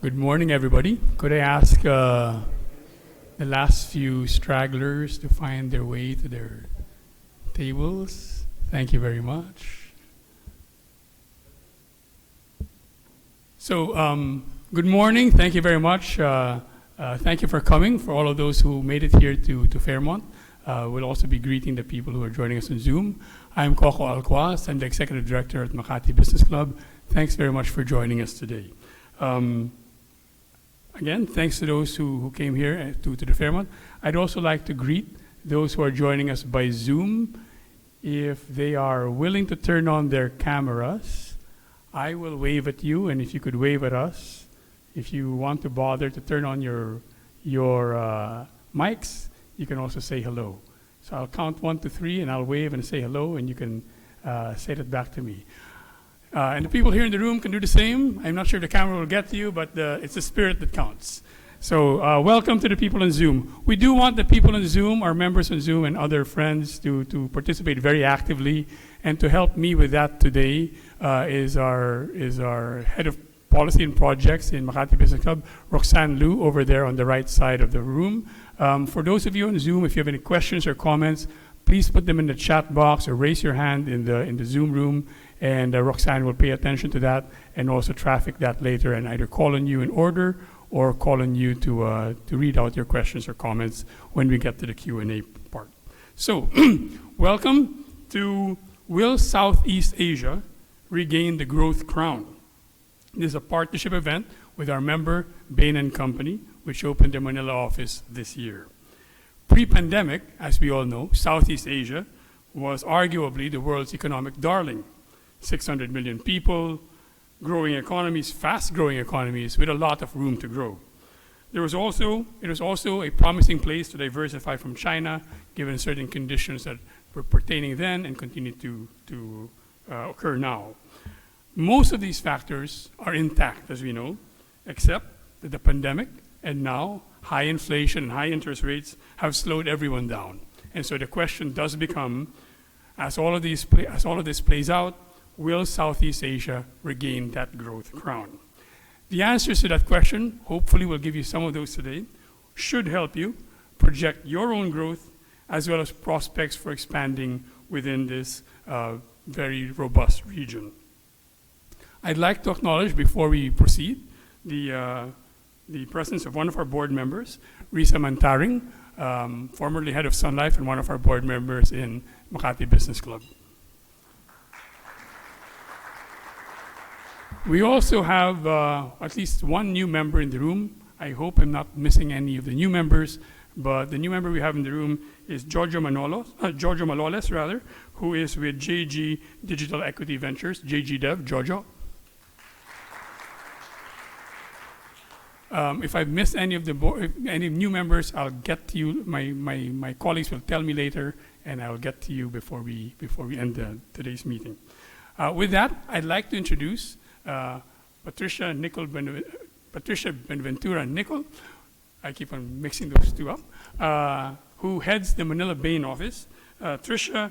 Good morning, everybody. Could I ask the last few stragglers to find their way to their tables? Thank you very much. So, good morning. Thank you very much. Thank you for coming, for all of those who made it here to Fairmont. We'll also be greeting the people who are joining us on Zoom. I'm Coco Alquas. I'm the Executive Director at Makati Business Club. Thanks very much for joining us today. Again, thanks to those who came here to the Fairmont. I'd also like to greet those who are joining us by Zoom. If they are willing to turn on their cameras, I will wave at you, and if you could wave at us. If you want to bother to turn on your mics, you can also say hello. So I'll count 1 to 3, and I'll wave and say hello, and you can say that back to me. And the people here in the room can do the same. I'm not sure the camera will get to you, but it's the spirit that counts. So welcome to the people on Zoom. We do want the people on Zoom, our members on Zoom, and other friends to participate very actively. And to help me with that today is our head of policy and projects in Makati Business Club, Roxanne Liu, over there on the right side of the room. For those of you on Zoom, if you have any questions or comments, please put them in the chat box or raise your hand in the Zoom room, and Roxanne will pay attention to that and also traffic that later and either call on you in order or call on you to read out your questions or comments when we get to the Q&A part. So, welcome to Will Southeast Asia Regain the Growth Crown? This is a partnership event with our member, Bain Company, which opened their Manila office this year. Pre-pandemic, as we all know, Southeast Asia was arguably the world's economic darling. 600 million people, growing economies, fast-growing economies with a lot of room to grow. It was also a promising place to diversify from China, given certain conditions that were pertaining then and continue to occur now. Most of these factors are intact, as we know, except that the pandemic and now high inflation and high interest rates have slowed everyone down. And so the question does become, as all of this plays out, will Southeast Asia regain that growth crown? The answers to that question, hopefully we'll give you some of those today, should help you project your own growth as well as prospects for expanding within this very robust region. I'd like to acknowledge, before we proceed, the presence of one of our board members, Risa Mantaring, formerly head of Sun Life and one of our board members in Makati Business Club. We also have at least one new member in the room. I hope I'm not missing any of the new members, but the new member we have in the room is Giorgio Maloles, who is with JG Digital Equity Ventures, JG Dev. Giorgio. If I've missed any of the any new members, I'll get to you. My colleagues will tell me later, and I'll get to you before we end today's meeting. With that, I'd like to introduce Patricia Buenaventura Nichol. I keep on mixing those two up. Who heads the Manila Bain office. Tricia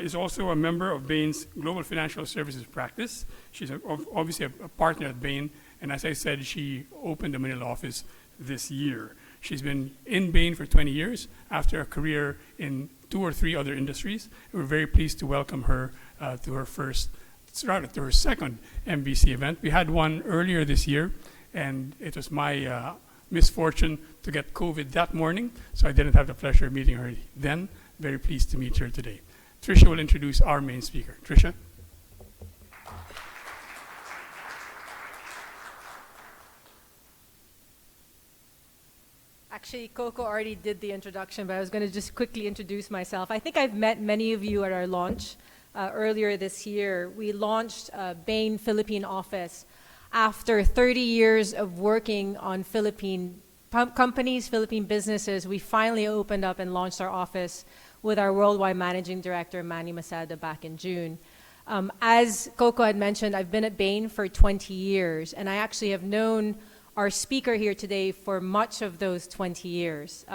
is also a member of Bain's Global Financial Services practice. She's obviously a partner at Bain. And as I said, she opened the Manila office this year. She's been in Bain for 20 years after a career in 2 or 3 other industries. We're very pleased to welcome her to her second MBC event. We had one earlier this year, and it was my misfortune to get COVID that morning, so I didn't have the pleasure of meeting her then. Very pleased to meet her today. Tricia will introduce our main speaker. Tricia? Actually, Coco already did the introduction, but I was going to just quickly introduce myself. I think I've met many of you at our launch earlier this year. We launched Bain Philippine office after 30 years of working on Philippine companies, Philippine businesses. We finally opened up and launched our office with our worldwide managing director, Manny Masada, back in June. As Coco had mentioned, I've been at Bain for 20 years, and I actually have known our speaker here today for much of those 20 years.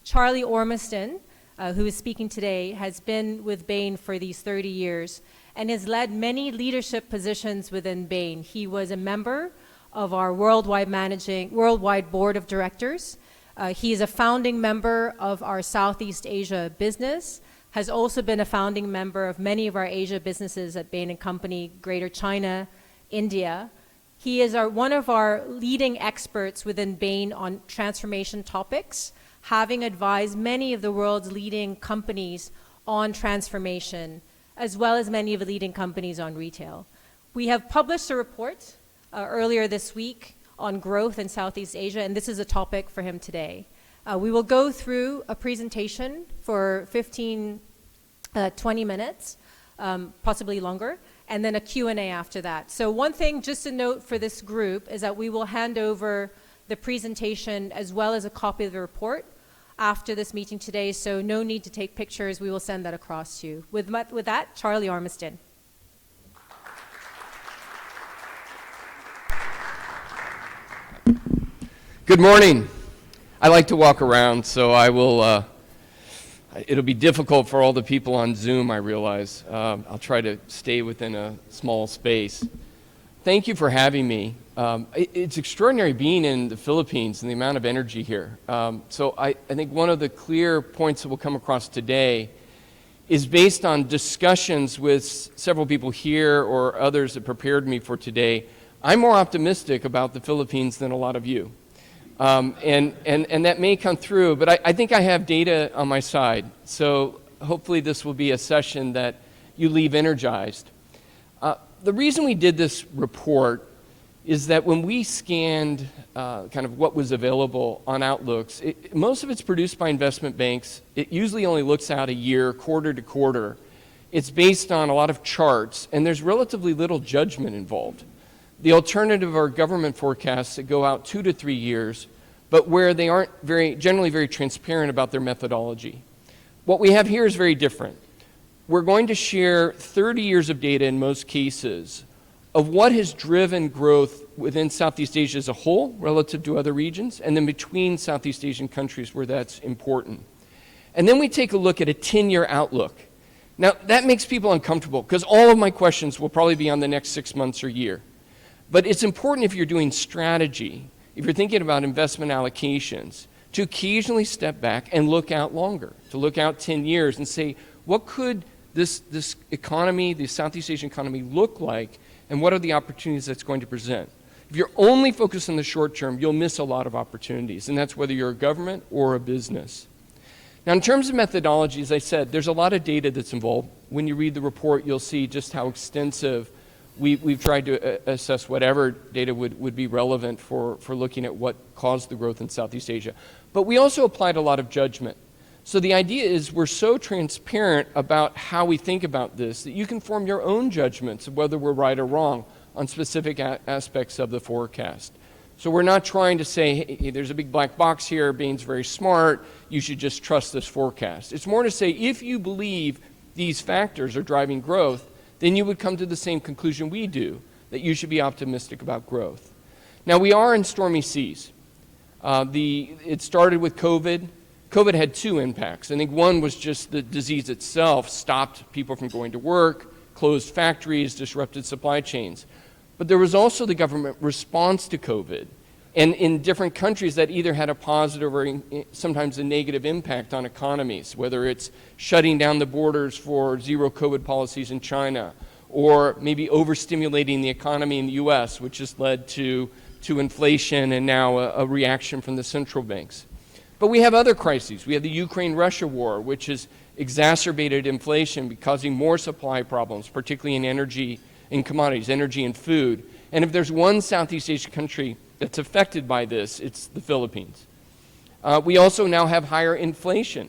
Charlie Ormiston, who is speaking today, has been with Bain for these 30 years and has led many leadership positions within Bain. He was a member of our worldwide board of directors. He is a founding member of our Southeast Asia business, has also been a founding member of many of our Asia businesses at Bain & Company, Greater China, India. He is one of our leading experts within Bain on transformation topics, having advised many of the world's leading companies on transformation, as well as many of the leading companies on retail. We have published a report earlier this week on growth in Southeast Asia, and this is a topic for him today. We will go through a presentation for 15, 20 minutes, possibly longer, and then a Q&A after that. So one thing just to note for this group is that we will hand over the presentation as well as a copy of the report after this meeting today, so no need to take pictures. We will send that across to you. With that, Charlie Ormiston. Good morning. I like to walk around, so I will, it'll be difficult for all the people on Zoom, I realize. I'll try to stay within a small space. Thank you for having me. It's extraordinary being in the Philippines and the amount of energy here. So I think one of the clear points that will come across today is based on discussions with several people here or others that prepared me for today. I'm more optimistic about the Philippines than a lot of you. And that may come through, but I think I have data on my side. So hopefully this will be a session that you leave energized. The reason we did this report is that when we scanned kind of what was available on outlooks, most of it's produced by investment banks. It usually only looks out a year, quarter to quarter. It's based on a lot of charts, and there's relatively little judgment involved. The alternative are government forecasts that go out 2 to 3 years, but where they aren't generally very transparent about their methodology. What we have here is very different. we're going to share 30 years of data in most cases of what has driven growth within Southeast Asia as a whole relative to other regions, and then between Southeast Asian countries where that's important. And then we take a look at a 10-year outlook. Now, that makes people uncomfortable because all of my questions will probably be on the next 6 months or year. But it's important if you're doing strategy, if you're thinking about investment allocations, to occasionally step back and look out longer, to look out 10 years and say, what could this economy, the Southeast Asian economy, look like, and what are the opportunities that's going to present? If you're only focused on the short term, you'll miss a lot of opportunities, and that's whether you're a government or a business. Now, in terms of methodology, as I said, there's a lot of data that's involved. When you read the report, you'll see just how extensive we've tried to assess whatever data would be relevant for looking at what caused the growth in Southeast Asia. But we also applied a lot of judgment. So the idea is we're so transparent about how we think about this that you can form your own judgments of whether we're right or wrong on specific aspects of the forecast. So we're not trying to say, hey, there's a big black box here, Bain's very smart, you should just trust this forecast. It's more to say, if you believe these factors are driving growth, then you would come to the same conclusion we do, that you should be optimistic about growth. Now, we are in stormy seas. It started with COVID. COVID had two impacts. I think one was just the disease itself stopped people from going to work, closed factories, disrupted supply chains. But there was also the government response to COVID. And in different countries that either had a positive or sometimes a negative impact on economies, whether it's shutting down the borders for zero COVID policies in China, or maybe overstimulating the economy in the US, which has led to inflation and now a reaction from the central banks. But we have other crises. We have the Ukraine-Russia war, which has exacerbated inflation, causing more supply problems, particularly in energy and commodities, energy and food. And if there's one Southeast Asian country that's affected by this, it's the Philippines. We also now have higher inflation,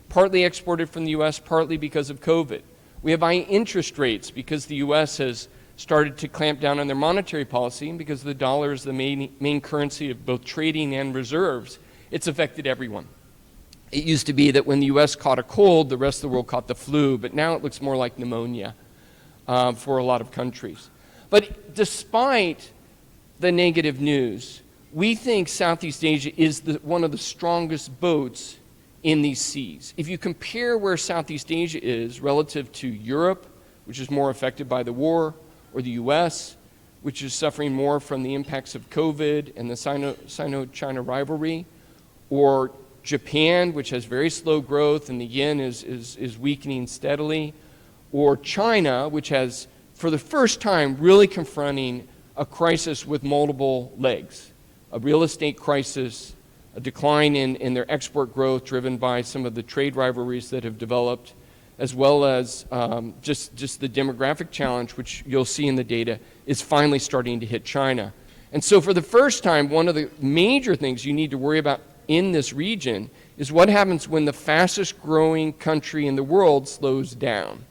partly exported from the U.S., partly because of COVID. We have high interest rates because the U.S. has started to clamp down on their monetary policy, and because the dollar is the main currency of both trading and reserves, it's affected everyone. It used to be that when the U.S. caught a cold, the rest of the world caught the flu, but now it looks more like pneumonia for a lot of countries. But despite the negative news, we think Southeast Asia is one of the strongest boats in these seas. If you compare where Southeast Asia is relative to Europe, which is more affected by the war, or the US, which is suffering more from the impacts of COVID and the Sino-China rivalry, or Japan, which has very slow growth and the yen is weakening steadily, or China, which has, for the first time, really confronting a crisis with multiple legs, a real estate crisis, a decline in their export growth driven by some of the trade rivalries that have developed, as well as just the demographic challenge, which you'll see in the data, is finally starting to hit China. And so for the first time, one of the major things you need to worry about in this region is what happens when the fastest growing country in the world slows down.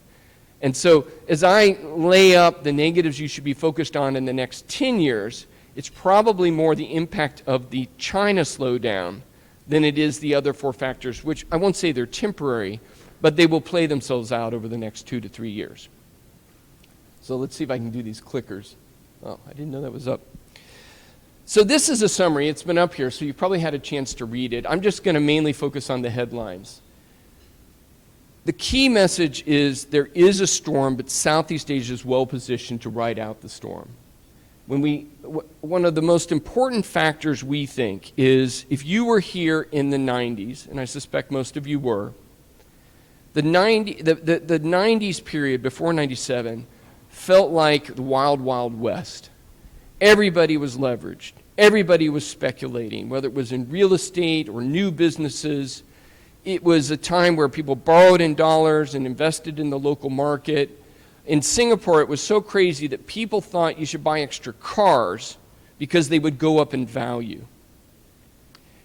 And so as I lay up the negatives you should be focused on in the next 10 years, it's probably more the impact of the China slowdown than it is the other four factors, which I won't say they're temporary, but they will play themselves out over the next 2 to 3 years. So let's see if I can do these clickers. Oh, I didn't know that was up. So this is a summary. It's been up here, so you probably had a chance to read it. I'm just going to mainly focus on the headlines. The key message is there is a storm, but Southeast Asia is well positioned to ride out the storm. One of the most important factors we think is if you were here in the 90s, and I suspect most of you were, the 90s period before 97 felt like the wild, wild west. Everybody was leveraged. Everybody was speculating, whether it was in real estate or new businesses. It was a time where people borrowed in dollars and invested in the local market. In Singapore, it was so crazy that people thought you should buy extra cars because they would go up in value.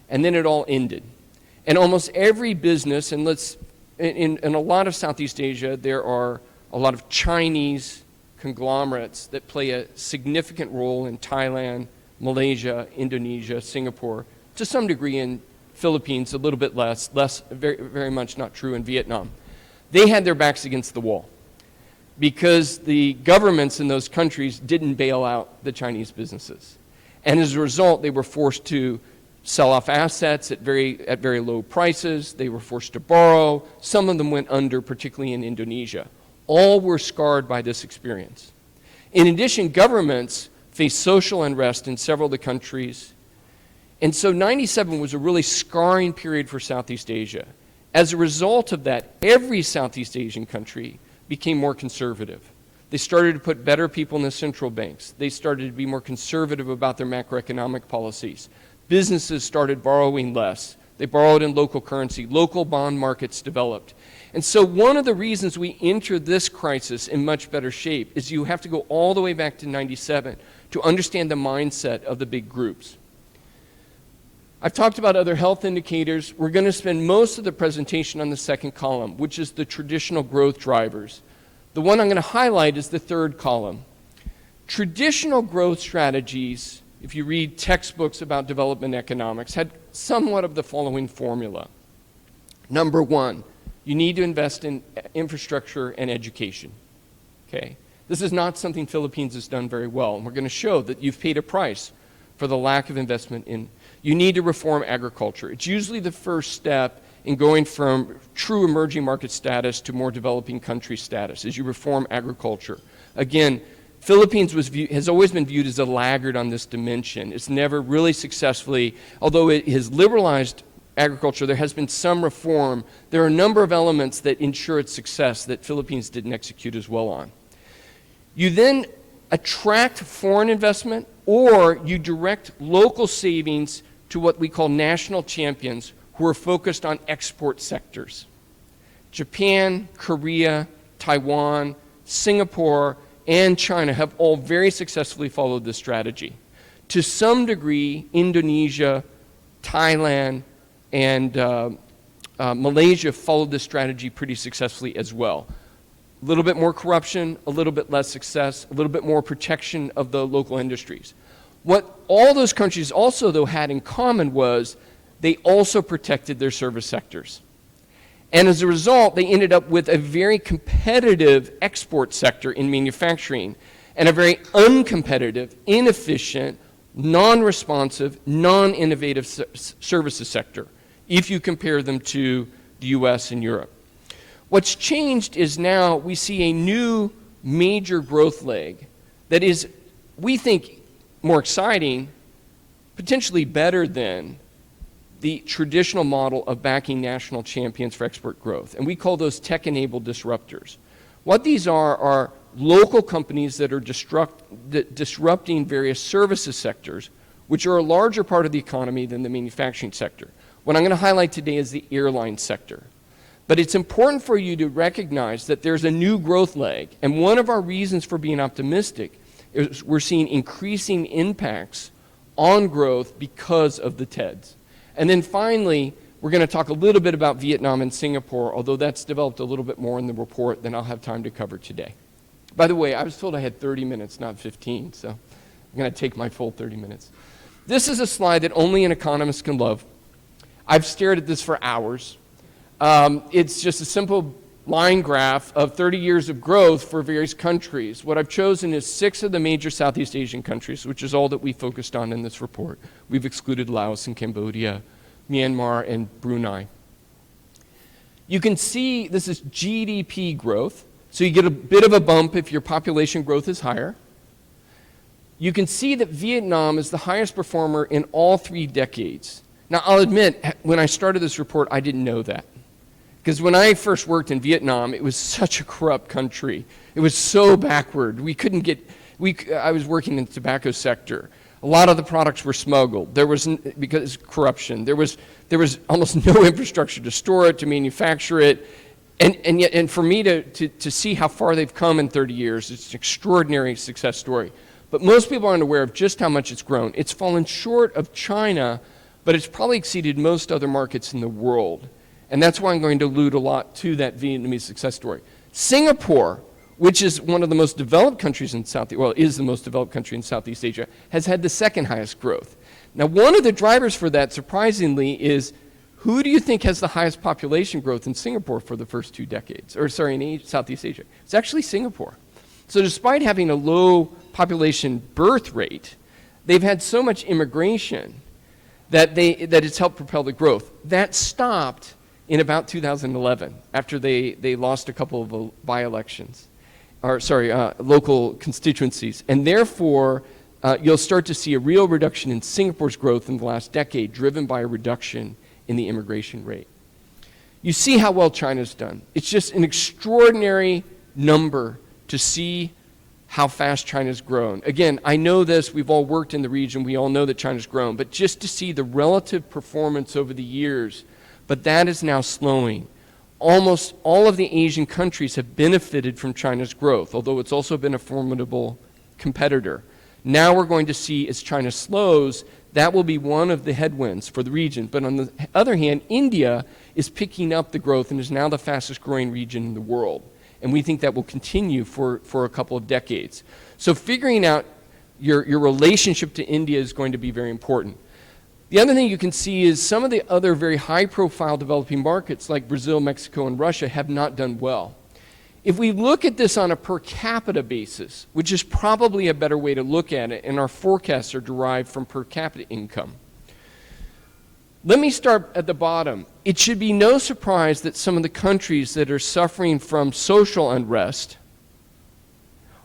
And then it all ended. And almost every business, and in a lot of Southeast Asia, there are a lot of Chinese conglomerates that play a significant role in Thailand, Malaysia, Indonesia, Singapore, to some degree in Philippines, a little bit less very, very much not true in Vietnam. they had their backs against the wall because the governments in those countries didn't bail out the Chinese businesses. And as a result, they were forced to sell off assets at very low prices. They were forced to borrow. Some of them went under, particularly in Indonesia. All were scarred by this experience. In addition, governments faced social unrest in several of the countries. And so 97 was a really scarring period for Southeast Asia. As a result of that, every Southeast Asian country became more conservative. They started to put better people in the central banks. They started to be more conservative about their macroeconomic policies. Businesses started borrowing less. They borrowed in local currency. Local bond markets developed. And so one of the reasons we enter this crisis in much better shape is you have to go all the way back to 97 to understand the mindset of the big groups. I've talked about other health indicators. We're going to spend most of the presentation on the second column, which is the traditional growth drivers. The one I'm going to highlight is the third column. Traditional growth strategies, if you read textbooks about development economics, had somewhat of the following formula. Number one, you need to invest in infrastructure and education. Okay? This is not something Philippines has done very well, and we're going to show that you've paid a price for the lack of investment in. You need to reform agriculture. It's usually the first step in going from true emerging market status to more developing country status, as you reform agriculture. Again, Philippines has always been viewed as a laggard on this dimension. It's never really successfully, although it has liberalized agriculture, there has been some reform. There are a number of elements that ensure its success that Philippines didn't execute as well on. You then attract foreign investment, or you direct local savings to what we call national champions who are focused on export sectors. Japan, Korea, Taiwan, Singapore, and China have all very successfully followed this strategy. To some degree, Indonesia, Thailand, and Malaysia followed this strategy pretty successfully as well. A little bit more corruption, a little bit less success, a little bit more protection of the local industries. What all those countries also, though, had in common was they also protected their service sectors. And as a result, they ended up with a very competitive export sector in manufacturing and a very uncompetitive, inefficient, non-responsive, non-innovative services sector, if you compare them to the US and Europe. What's changed is now we see a new major growth leg that is, we think, more exciting, potentially better than the traditional model of backing national champions for export growth. And we call those tech-enabled disruptors. What these are local companies that are disrupting various services sectors, which are a larger part of the economy than the manufacturing sector. What I'm going to highlight today is the airline sector. But it's important for you to recognize that there's a new growth leg. And one of our reasons for being optimistic is we're seeing increasing impacts on growth because of the TEDs. And then finally, we're going to talk a little bit about Vietnam and Singapore, although that's developed a little bit more in the report than I'll have time to cover today. By the way, I was told I had 30 minutes, not 15, so I'm going to take my full 30 minutes. This is a slide that only an economist can love. I've stared at this for hours. It's just a simple line graph of 30 years of growth for various countries. What I've chosen is 6 of the major Southeast Asian countries, which is all that we focused on in this report. We've excluded Laos and Cambodia, Myanmar, and Brunei. You can see this is GDP growth, so you get a bit of a bump if your population growth is higher. You can see that Vietnam is the highest performer in all 3 decades. Now, I'll admit, when I started this report, I didn't know that. Because when I first worked in Vietnam, it was such a corrupt country. It was so backward. We couldn't get, I was working in the tobacco sector. A lot of the products were smuggled. There was, because of corruption, there was almost no infrastructure to store it, to manufacture it. And yet, and for me to see how far they've come in 30 years, it's an extraordinary success story. But most people aren't aware of just how much it's grown. It's fallen short of China, but it's probably exceeded most other markets in the world. And that's why I'm going to allude a lot to that Vietnamese success story. Singapore, which is one of the most developed countries in is the most developed country in Southeast Asia, has had the second highest growth. Now, one of the drivers for that, surprisingly, is Who do you think has the highest population growth in Singapore for the first 2 decades? In Southeast Asia. It's actually Singapore. So despite having a low population birth rate, they've had so much immigration that it's helped propel the growth. That stopped in about 2011 after they lost a couple of by-elections, local constituencies. And therefore, you'll start to see a real reduction in Singapore's growth in the last decade, driven by a reduction in the immigration rate. You see how well China's done. It's just an extraordinary number to see how fast China's grown. Again, I know this, we've all worked in the region, we all know that China's grown, but just to see the relative performance over the years, but that is now slowing. Almost all of the Asian countries have benefited from China's growth, although it's also been a formidable competitor. Now we're going to see, as China slows, that will be one of the headwinds for the region. But on the other hand, India is picking up the growth and is now the fastest growing region in the world. And we think that will continue for a couple of decades. So figuring out your relationship to India is going to be very important. The other thing you can see is some of the other very high-profile developing markets like Brazil, Mexico, and Russia have not done well. If we look at this on a per capita basis, which is probably a better way to look at it, and our forecasts are derived from per capita income. Let me start at the bottom. It should be no surprise that some of the countries that are suffering from social unrest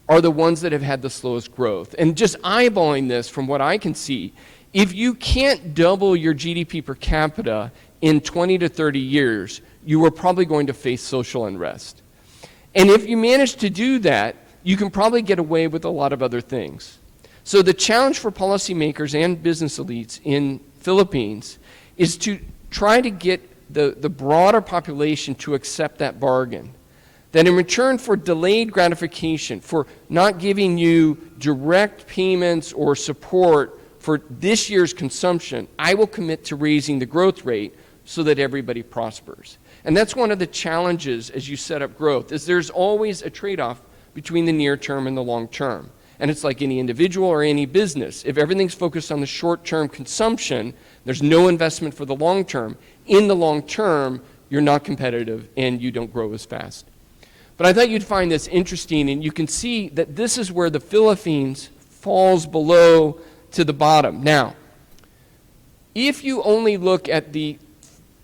are the ones that have had the slowest growth. And just eyeballing this from what I can see, if you can't double your GDP per capita in 20 to 30 years, you are probably going to face social unrest. And if you manage to do that, you can probably get away with a lot of other things. So the challenge for policymakers and business elites in Philippines is to try to get the broader population to accept that bargain. That in return for delayed gratification, for not giving you direct payments or support for this year's consumption, I will commit to raising the growth rate so that everybody prospers. And that's one of the challenges as you set up growth, is there's always a trade-off between the near term and the long term. And it's like any individual or any business. If everything's focused on the short-term consumption, there's no investment for the long term. In the long term, you're not competitive and you don't grow as fast. But I thought you'd find this interesting, and you can see that this is where the Philippines falls below to the bottom. Now, if you only look at the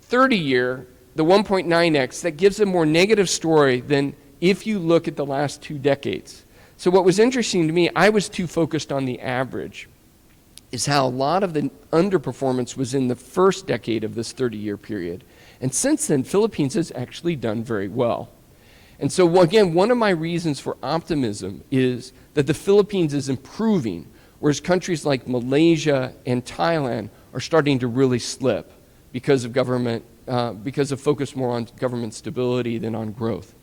30-year, the 1.9x, that gives a more negative story than if you look at the last 2 decades. So what was interesting to me, I was too focused on the average, is how a lot of the underperformance was in the first decade of this 30-year period. And since then, Philippines has actually done very well. And so again, one of my reasons for optimism is that the Philippines is improving, whereas countries like Malaysia and Thailand are starting to really slip because of because of focus more on government stability than on growth.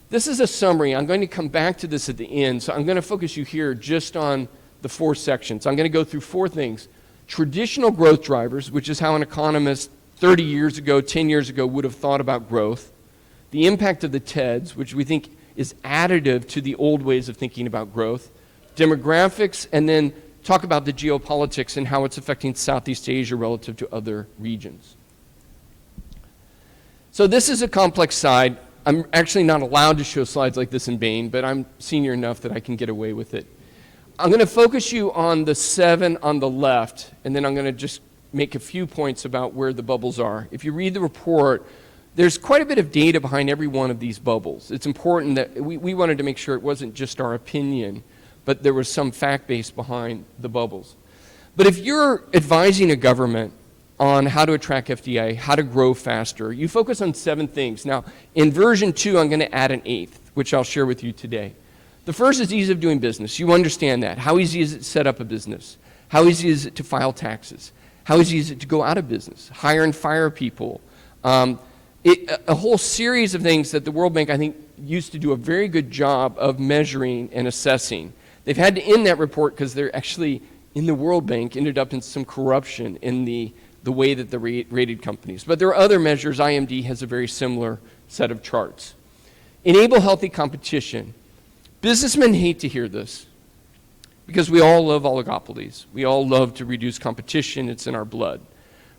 This is a summary. I'm going to come back to this at the end, so I'm going to focus you here just on the 4 sections. I'm going to go through 4 things. Traditional growth drivers, which is how an economist 30 years ago, 10 years ago would have thought about growth. The impact of the TEDs, which we think is additive to the old ways of thinking about growth. Demographics, and then talk about the geopolitics and how it's affecting Southeast Asia relative to other regions. So this is a complex side. I'm actually not allowed to show slides like this in Bain, but I'm senior enough that I can get away with it. I'm going to focus you on the 7 on the left, and then I'm going to just make a few points about where the bubbles are. If you read the report, there's quite a bit of data behind every one of these bubbles. It's important that we wanted to make sure it wasn't just our opinion, but there was some fact base behind the bubbles. But if you're advising a government on how to attract FDI, how to grow faster, you focus on 7 things. Now, in version 2, I'm going to add an 8th, which I'll share with you today. The first is ease of doing business. You understand that. How easy is it to set up a business? How easy is it to file taxes? How easy is it to go out of business? Hire and fire people. A whole series of things that the World Bank, I think, used to do a very good job of measuring and assessing. They've had to end that report because they're actually, in the World Bank, ended up in some corruption in the way that they rated companies. But there are other measures. IMD has a very similar set of charts. Enable healthy competition. Businessmen hate to hear this because we all love oligopolies. We all love to reduce competition. It's in our blood.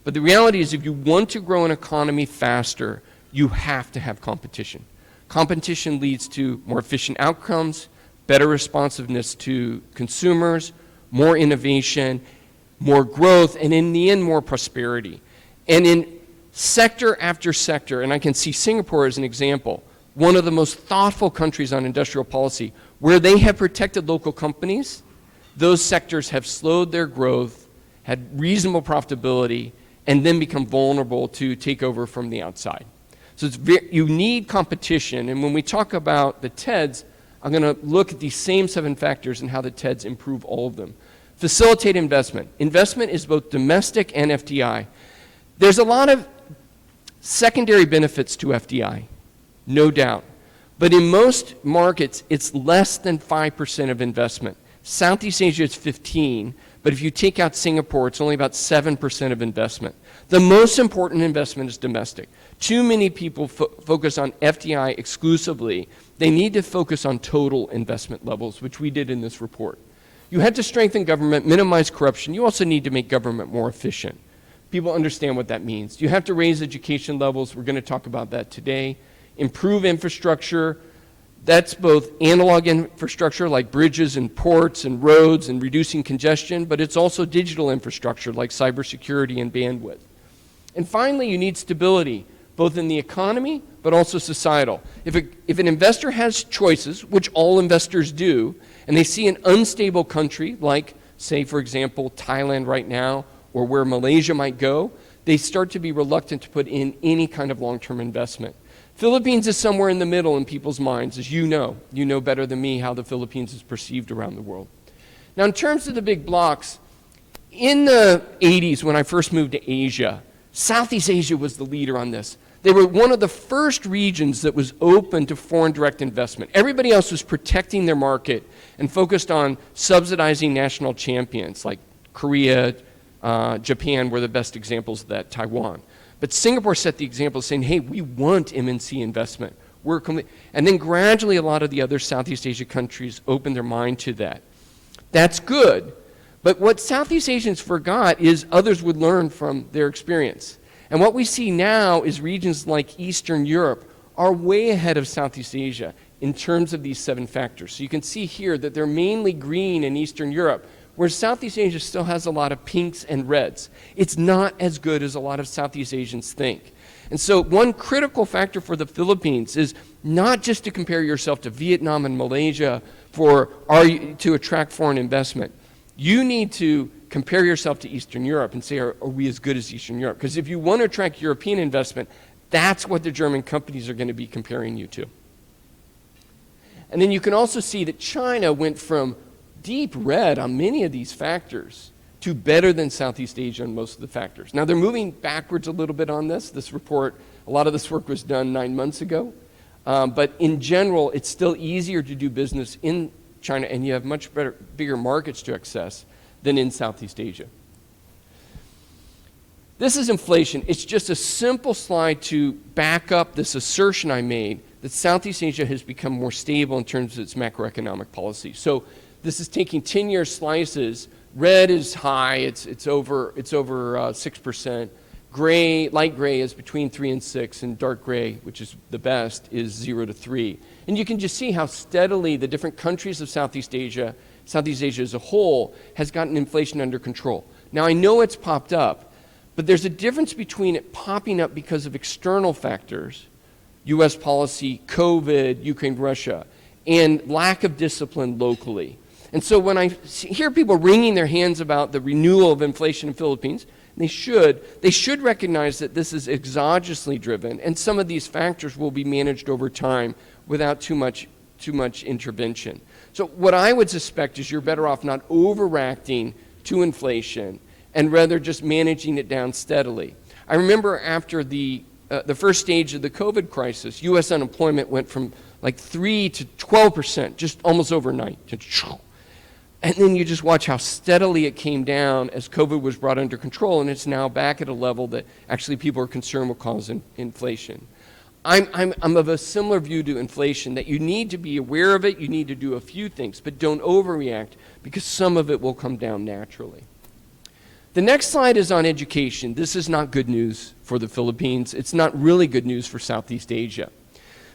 But the reality is if you want to grow an economy faster, you have to have competition. Competition leads to more efficient outcomes, better responsiveness to consumers, more innovation, more growth, and in the end, more prosperity. And in sector after sector, and I can see Singapore as an example, one of the most thoughtful countries on industrial policy, where they have protected local companies, those sectors have slowed their growth, had reasonable profitability, and then become vulnerable to take over from the outside. So you need competition, and when we talk about the TEDs, I'm going to look at these same 7 factors and how the TEDs improve all of them. Facilitate investment. Investment is both domestic and FDI. There's a lot of secondary benefits to FDI, no doubt. But in most markets, it's less than 5% of investment. Southeast Asia is 15, but if you take out Singapore, it's only about 7% of investment. The most important investment is domestic. Too many people focus on FDI exclusively. They need to focus on total investment levels, which we did in this report. You had to strengthen government, minimize corruption. You also need to make government more efficient. People understand what that means. You have to raise education levels. We're going to talk about that today. Improve infrastructure. That's both analog infrastructure like bridges and ports and roads and reducing congestion, but it's also digital infrastructure like cybersecurity and bandwidth. And finally, you need stability, both in the economy but also societal. If an investor has choices, which all investors do, and they see an unstable country like, say, for example, Thailand right now, or where Malaysia might go, they start to be reluctant to put in any kind of long-term investment. Philippines is somewhere in the middle in people's minds, as you know. You know better than me how the Philippines is perceived around the world. Now, in terms of the big blocks, in the 80s when I first moved to Asia, Southeast Asia was the leader on this. They were one of the first regions that was open to foreign direct investment. Everybody else was protecting their market and focused on subsidizing national champions like Korea, Japan were the best examples of that, Taiwan. But Singapore set the example saying, hey, we want MNC investment. And then gradually a lot of the other Southeast Asia countries opened their mind to that. That's good. But what Southeast Asians forgot is others would learn from their experience. And what we see now is regions like Eastern Europe are way ahead of Southeast Asia in terms of these 7 factors. So you can see here that they're mainly green in Eastern Europe, whereas Southeast Asia still has a lot of pinks and reds. It's not as good as a lot of Southeast Asians think. And so one critical factor for the Philippines is not just to compare yourself to Vietnam and Malaysia to attract foreign investment. You need to compare yourself to Eastern Europe and say, are we as good as Eastern Europe? Because if you want to attract European investment, that's what the German companies are going to be comparing you to. And then you can also see that China went from deep red on many of these factors to better than Southeast Asia on most of the factors. Now they're moving backwards a little bit on this. This report, a lot of this work was done 9 months ago. But in general, it's still easier to do business in China, and you have much bigger markets to access than in Southeast Asia. This is inflation. It's just a simple slide to back up this assertion I made that Southeast Asia has become more stable in terms of its macroeconomic policy. So this is taking 10-year slices. Red is high, it's over 6%. Gray, light gray is between 3 and 6, and dark gray, which is the best, is 0 to 3. And you can just see how steadily the different countries of Southeast Asia as a whole, has gotten inflation under control. Now I know it's popped up, but there's a difference between it popping up because of external factors, US policy, COVID, Ukraine, Russia, and lack of discipline locally. And so when I hear people wringing their hands about the renewal of inflation in the Philippines, they should recognize that this is exogenously driven, and some of these factors will be managed over time without too much intervention. So what I would suspect is you're better off not overreacting to inflation and rather just managing it down steadily. I remember after the first stage of the COVID crisis, U.S. unemployment went from like 3 to 12%, just almost overnight. And then you just watch how steadily it came down as COVID was brought under control, and it's now back at a level that actually people are concerned will cause inflation. I'm of a similar view to inflation, that you need to be aware of it, you need to do a few things, but don't overreact because some of it will come down naturally. The next slide is on education. This is not good news for the Philippines. It's not really good news for Southeast Asia.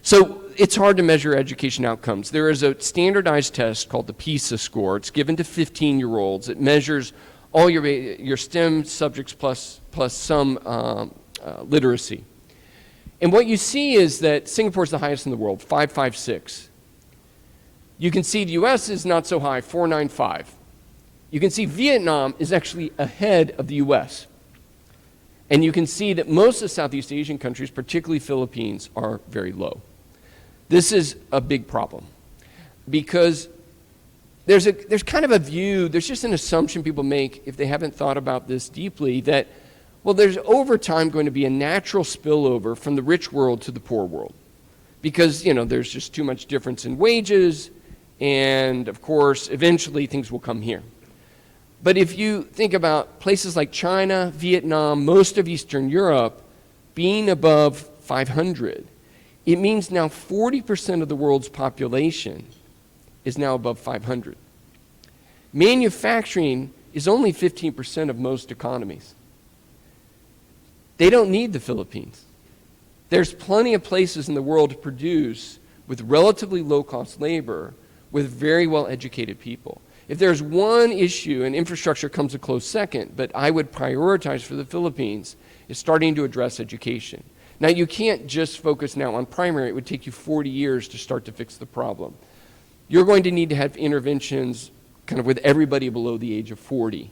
So it's hard to measure education outcomes. There is a standardized test called the PISA score. It's given to 15-year-olds. It measures all your STEM subjects plus some literacy. And what you see is that Singapore is the highest in the world, 556. You can see the US is not so high, 495. You can see Vietnam is actually ahead of the US. And you can see that most of the Southeast Asian countries, particularly Philippines, are very low. This is a big problem because there's kind of a view, there's just an assumption people make if they haven't thought about this deeply that, well, there's over time going to be a natural spillover from the rich world to the poor world because, there's just too much difference in wages and, of course, eventually things will come here. But if you think about places like China, Vietnam, most of Eastern Europe being above 500, it means now 40% of the world's population is now above 500. Manufacturing is only 15% of most economies. They don't need the Philippines. There's plenty of places in the world to produce with relatively low-cost labor with very well-educated people. If there's one issue, and infrastructure comes a close second, but I would prioritize for the Philippines, is starting to address education. Now, you can't just focus now on primary. It would take you 40 years to start to fix the problem. You're going to need to have interventions kind of with everybody below the age of 40.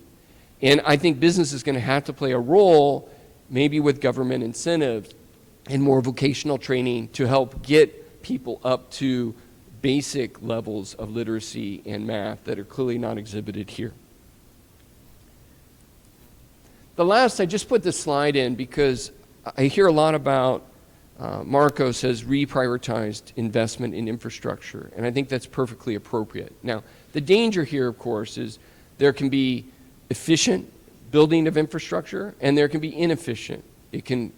And I think business is going to have to play a role, maybe with government incentives and more vocational training to help get people up to basic levels of literacy and math that are clearly not exhibited here. The last, I just put this slide in because I hear a lot about Marcos has reprioritized investment in infrastructure, and I think that's perfectly appropriate. Now, the danger here, of course, is there can be efficient building of infrastructure, and there can be inefficient. It can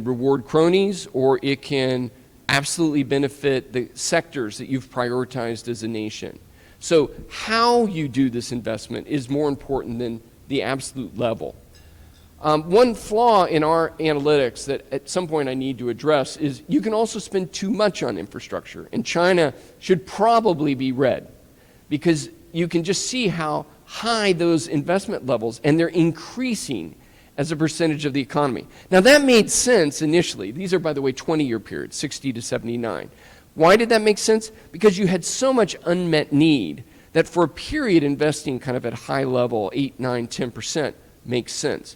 reward cronies, or it can absolutely benefit the sectors that you've prioritized as a nation. So how you do this investment is more important than the absolute level. One flaw in our analytics that at some point I need to address is you can also spend too much on infrastructure, and China should probably be red because you can just see how high those investment levels, and they're increasing as a percentage of the economy. Now that made sense initially. These are, by the way, 20-year periods, 60 to 79. Why did that make sense? Because you had so much unmet need that for a period investing kind of at a high level, 8, 9, 10% makes sense.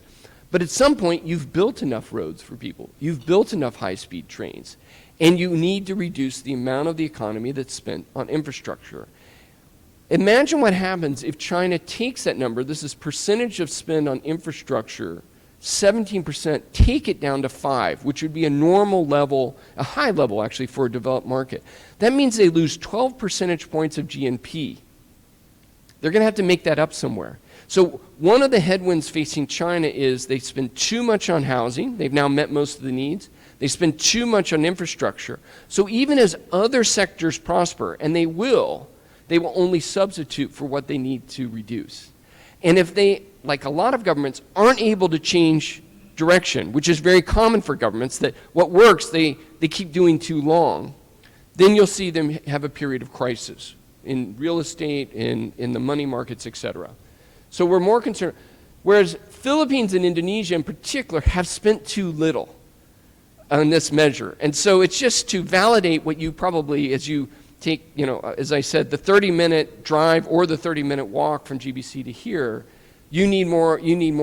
But at some point, you've built enough roads for people. You've built enough high-speed trains. And you need to reduce the amount of the economy that's spent on infrastructure. Imagine what happens if China takes that number, this is percentage of spend on infrastructure, 17%, take it down to 5, which would be a normal level, a high level actually for a developed market. That means they lose 12 percentage points of GNP. They're going to have to make that up somewhere. So one of the headwinds facing China is they spend too much on housing. They've now met most of the needs. They spend too much on infrastructure. So even as other sectors prosper, and they will only substitute for what they need to reduce. And if they, like a lot of governments, aren't able to change direction, which is very common for governments, that what works, they keep doing too long, then you'll see them have a period of crisis in real estate, in the money markets, et cetera. So we're more concerned. Whereas Philippines and Indonesia in particular have spent too little on this measure. And so it's just to validate what you probably, as you take, as I said, the 30-minute drive or the 30-minute walk from GBC to here, you need more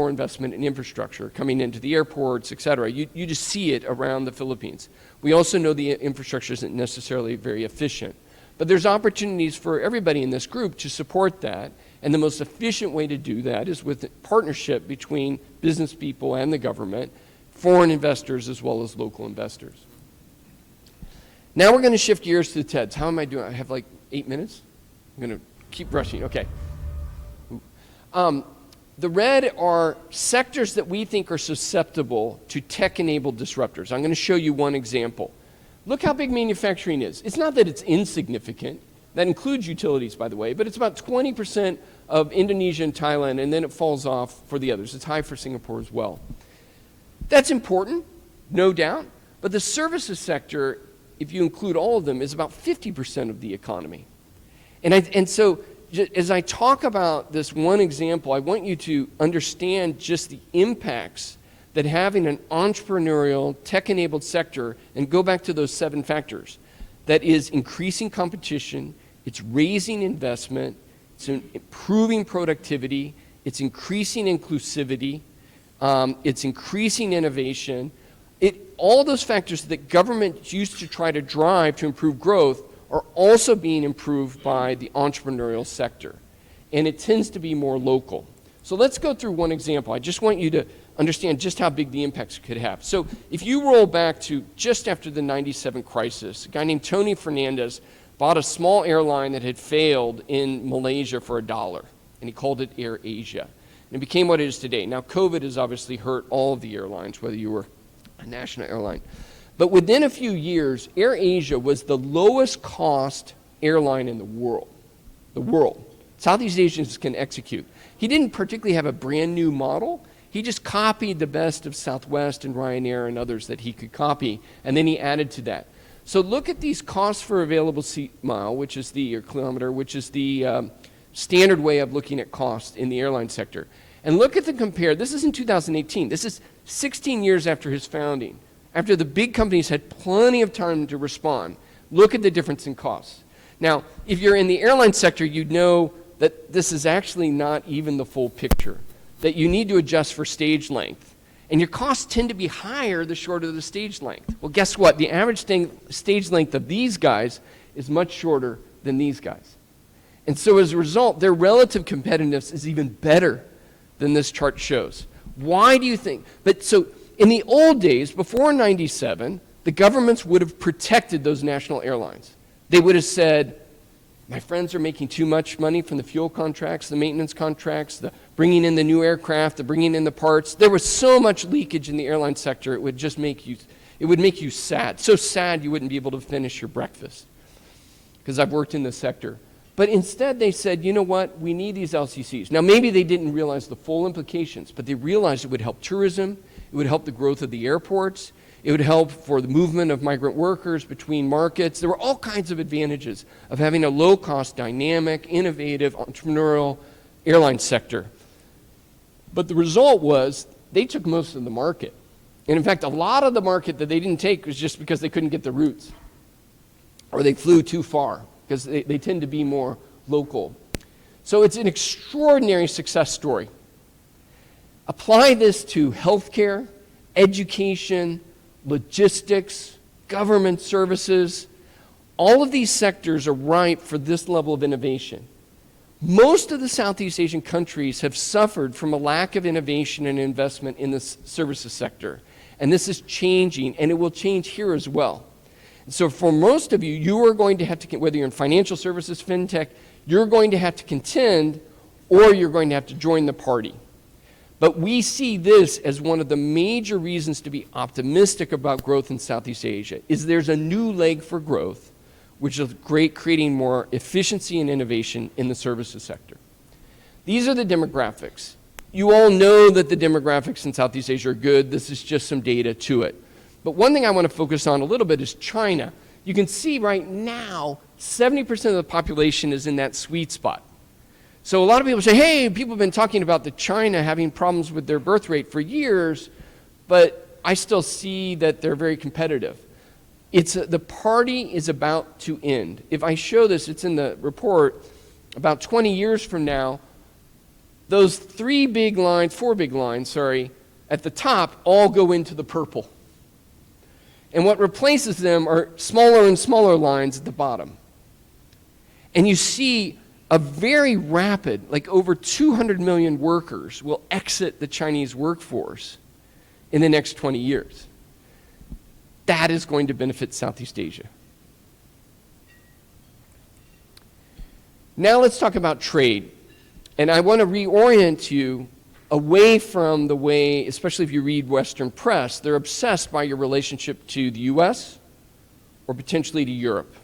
investment in infrastructure coming into the airports, et cetera. You just see it around the Philippines. We also know the infrastructure isn't necessarily very efficient. But there's opportunities for everybody in this group to support that. And the most efficient way to do that is with partnership between business people and the government, foreign investors as well as local investors. Now we're going to shift gears to the TEDs. How am I doing? I have like 8 minutes? I'm going to keep rushing. Okay. The red are sectors that we think are susceptible to tech-enabled disruptors. I'm going to show you one example. Look how big manufacturing is. It's not that it's insignificant. That includes utilities, by the way, but it's about 20% of Indonesia and Thailand, and then it falls off for the others. It's high for Singapore as well. That's important, no doubt, but the services sector, if you include all of them, is about 50% of the economy. And so as I talk about this one example, I want you to understand just the impacts that having an entrepreneurial, tech-enabled sector, and go back to those 7 factors, that is increasing competition, it's raising investment, it's improving productivity, it's increasing inclusivity, it's increasing innovation. All those factors that government used to try to drive to improve growth are also being improved by the entrepreneurial sector. And it tends to be more local. So let's go through one example. I just want you to understand just how big the impacts could have. So if you roll back to just after the '97 crisis, a guy named Tony Fernandez bought a small airline that had failed in Malaysia for $1, and he called it Air Asia. And it became what it is today. Now, COVID has obviously hurt all of the airlines, whether you were a national airline. But within a few years, Air Asia was the lowest cost airline in the world. The world. Southeast Asians can execute. He didn't particularly have a brand new model. He just copied the best of Southwest and Ryanair and others that he could copy, and then he added to that. So look at these costs for available seat mile, or kilometer, which is the standard way of looking at cost in the airline sector. And look at the compare. This is in 2018. This is 16 years after his founding, after the big companies had plenty of time to respond. Look at the difference in costs. Now, if you're in the airline sector, you'd know that this is actually not even the full picture, that you need to adjust for stage length. And your costs tend to be higher the shorter the stage length. Well, guess what? The average stage length of these guys is much shorter than these guys. And so as a result, their relative competitiveness is even better than this chart shows. Why do you think? But so in the old days, before '97, the governments would have protected those national airlines. They would have said, my friends are making too much money from the fuel contracts, the maintenance contracts, the bringing in the new aircraft, the bringing in the parts. There was so much leakage in the airline sector, it would just make you sad. So sad you wouldn't be able to finish your breakfast, because I've worked in this sector. But instead they said, you know what, we need these LCCs. Now maybe they didn't realize the full implications, but they realized it would help tourism, it would help the growth of the airports, it would help for the movement of migrant workers between markets. There were all kinds of advantages of having a low-cost, dynamic, innovative, entrepreneurial airline sector. But the result was they took most of the market. And in fact, a lot of the market that they didn't take was just because they couldn't get the routes, or they flew too far, because they tend to be more local. So it's an extraordinary success story. Apply this to healthcare, education, logistics, government services. All of these sectors are ripe for this level of innovation. Most of the Southeast Asian countries have suffered from a lack of innovation and investment in the services sector. And this is changing, and it will change here as well. And so for most of you, you are going to have to, whether you're in financial services, fintech, you're going to have to contend, or you're going to have to join the party. But we see this as one of the major reasons to be optimistic about growth in Southeast Asia, is there's a new leg for growth, which is creating more efficiency and innovation in the services sector. These are the demographics. You all know that the demographics in Southeast Asia are good. This is just some data to it. But one thing I want to focus on a little bit is China. You can see right now, 70% of the population is in that sweet spot. So a lot of people say, hey, people have been talking about China having problems with their birth rate for years, but I still see that they're very competitive. The party is about to end. If I show this, it's in the report, about 20 years from now, those four big lines, at the top all go into the purple. And what replaces them are smaller and smaller lines at the bottom. And you see a very rapid, like over 200 million workers will exit the Chinese workforce in the next 20 years. That is going to benefit Southeast Asia. Now let's talk about trade. And I want to reorient you away from the way, especially if you read Western press, they're obsessed by your relationship to the US or potentially to Europe.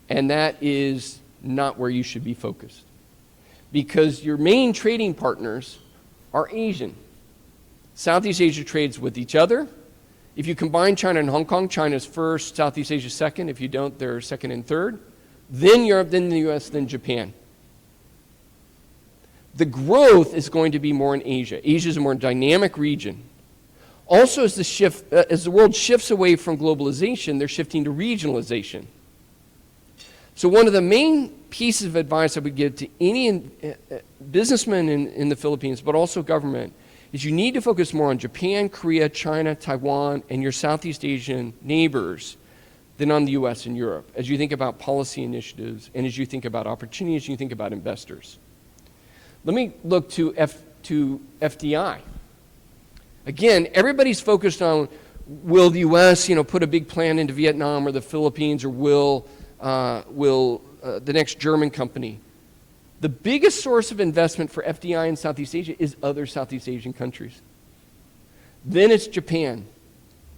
and that is not where you should be focused. Because your main trading partners are Asian. Southeast Asia trades with each other. If you combine China and Hong Kong, China's first, Southeast Asia second. If you don't, they're second and third. Then Europe, then the US, then Japan. The growth is going to be more in Asia. Asia is a more dynamic region. Also, as the world shifts away from globalization, they're shifting to regionalization. So one of the main pieces of advice I would give to any businessman in the Philippines, but also government, is you need to focus more on Japan, Korea, China, Taiwan, and your Southeast Asian neighbors than on the US and Europe, as you think about policy initiatives and as you think about opportunities, you think about investors. Let me look to FDI. Again, everybody's focused on, will the US put a big plan into Vietnam or the Philippines, or will the next German company? The biggest source of investment for FDI in Southeast Asia is other Southeast Asian countries. Then it's Japan.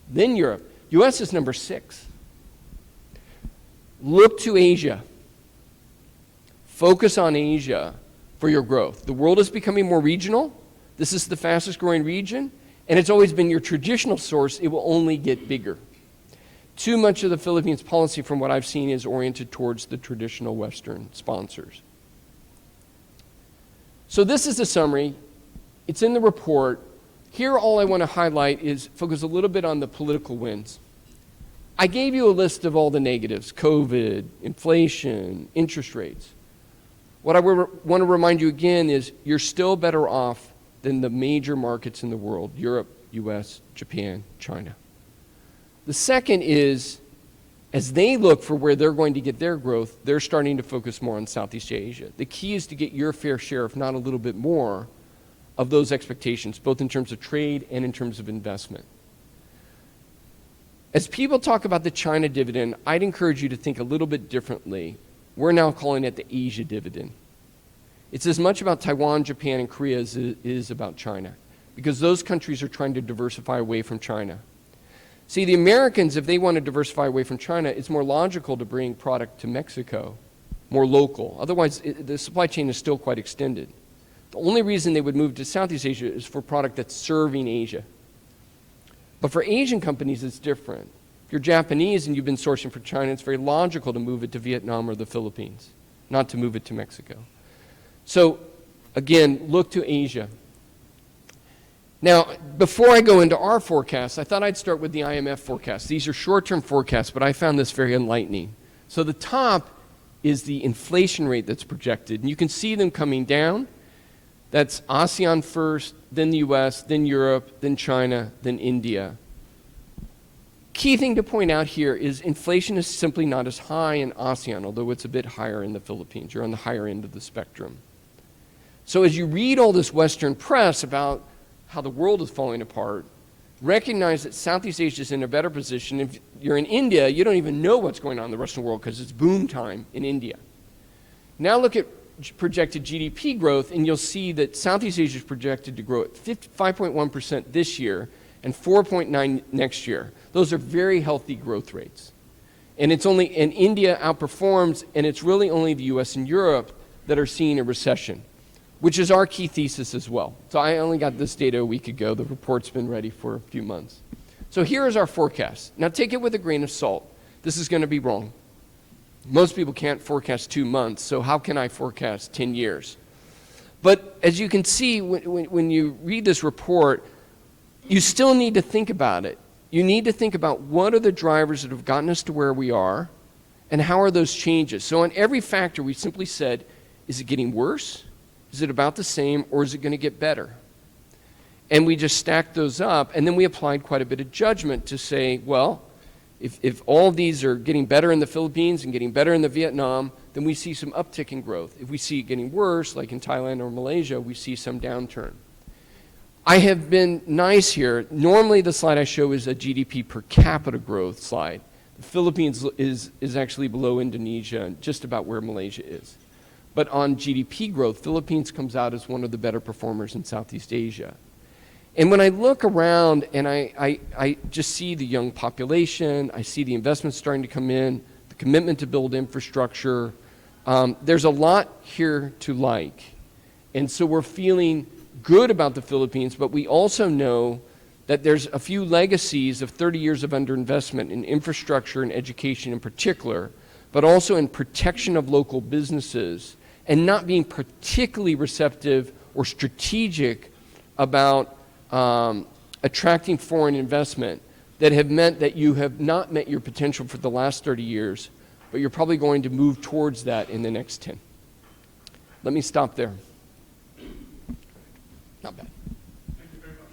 Then Europe. US is number 6. Look to Asia. Focus on Asia for your growth. The world is becoming more regional. This is the fastest growing region, and it's always been your traditional source. It will only get bigger. Too much of the Philippines policy, from what I've seen, is oriented towards the traditional Western sponsors. So this is the summary. It's in the report. Here, all I want to highlight is focus a little bit on the political wins. I gave you a list of all the negatives: COVID, inflation, interest rates. What I want to remind you again is you're still better off than the major markets in the world: Europe, US, Japan, China. The second is, as they look for where they're going to get their growth, they're starting to focus more on Southeast Asia. The key is to get your fair share, if not a little bit more, of those expectations, both in terms of trade and in terms of investment. As people talk about the China dividend, I'd encourage you to think a little bit differently. We're now calling it the Asia dividend. It's as much about Taiwan, Japan, and Korea as it is about China, because those countries are trying to diversify away from China. See, the Americans, if they want to diversify away from China, it's more logical to bring product to Mexico, more local. Otherwise, the supply chain is still quite extended. The only reason they would move to Southeast Asia is for product that's serving Asia. But for Asian companies, it's different. If you're Japanese and you've been sourcing for China, it's very logical to move it to Vietnam or the Philippines, not to move it to Mexico. So, again, look to Asia. Now, before I go into our forecasts, I thought I'd start with the IMF forecasts. These are short-term forecasts, but I found this very enlightening. So the top is the inflation rate that's projected, and you can see them coming down. That's ASEAN first, then the US, then Europe, then China, then India. Key thing to point out here is inflation is simply not as high in ASEAN, although it's a bit higher in the Philippines. You're on the higher end of the spectrum. So as you read all this Western press about how the world is falling apart, recognize that Southeast Asia is in a better position. If you're in India, you don't even know what's going on in the rest of the world because it's boom time in India. Now look at projected GDP growth, and you'll see that Southeast Asia is projected to grow at 5.1% this year and 4.9% next year. Those are very healthy growth rates. And India outperforms, and it's really only the US and Europe that are seeing a recession, which is our key thesis as well. So I only got this data a week ago. The report's been ready for a few months. So here is our forecast. Now take it with a grain of salt. This is going to be wrong. Most people can't forecast 2 months, so how can I forecast 10 years? But as you can see, when you read this report, you still need to think about it. You need to think about what are the drivers that have gotten us to where we are, and how are those changes. So on every factor, we simply said, is it getting worse? Is it about the same, or is it going to get better? And we just stacked those up, and then we applied quite a bit of judgment to say, well, if all of these are getting better in the Philippines and getting better in the Vietnam, then we see some uptick in growth. If we see it getting worse, like in Thailand or Malaysia, we see some downturn. I have been nice here. Normally the slide I show is a GDP per capita growth slide. The Philippines is actually below Indonesia and just about where Malaysia is. But on GDP growth, Philippines comes out as one of the better performers in Southeast Asia. And when I look around and I just see the young population, I see the investments starting to come in, the commitment to build infrastructure. There's a lot here to like. And so we're feeling good about the Philippines, but we also know that there's a few legacies of 30 years of underinvestment in infrastructure and education in particular, but also in protection of local businesses and not being particularly receptive or strategic about attracting foreign investment that have meant that you have not met your potential for the last 30 years, but you're probably going to move towards that in the next 10. Let me stop there. Not bad. Thank you very much.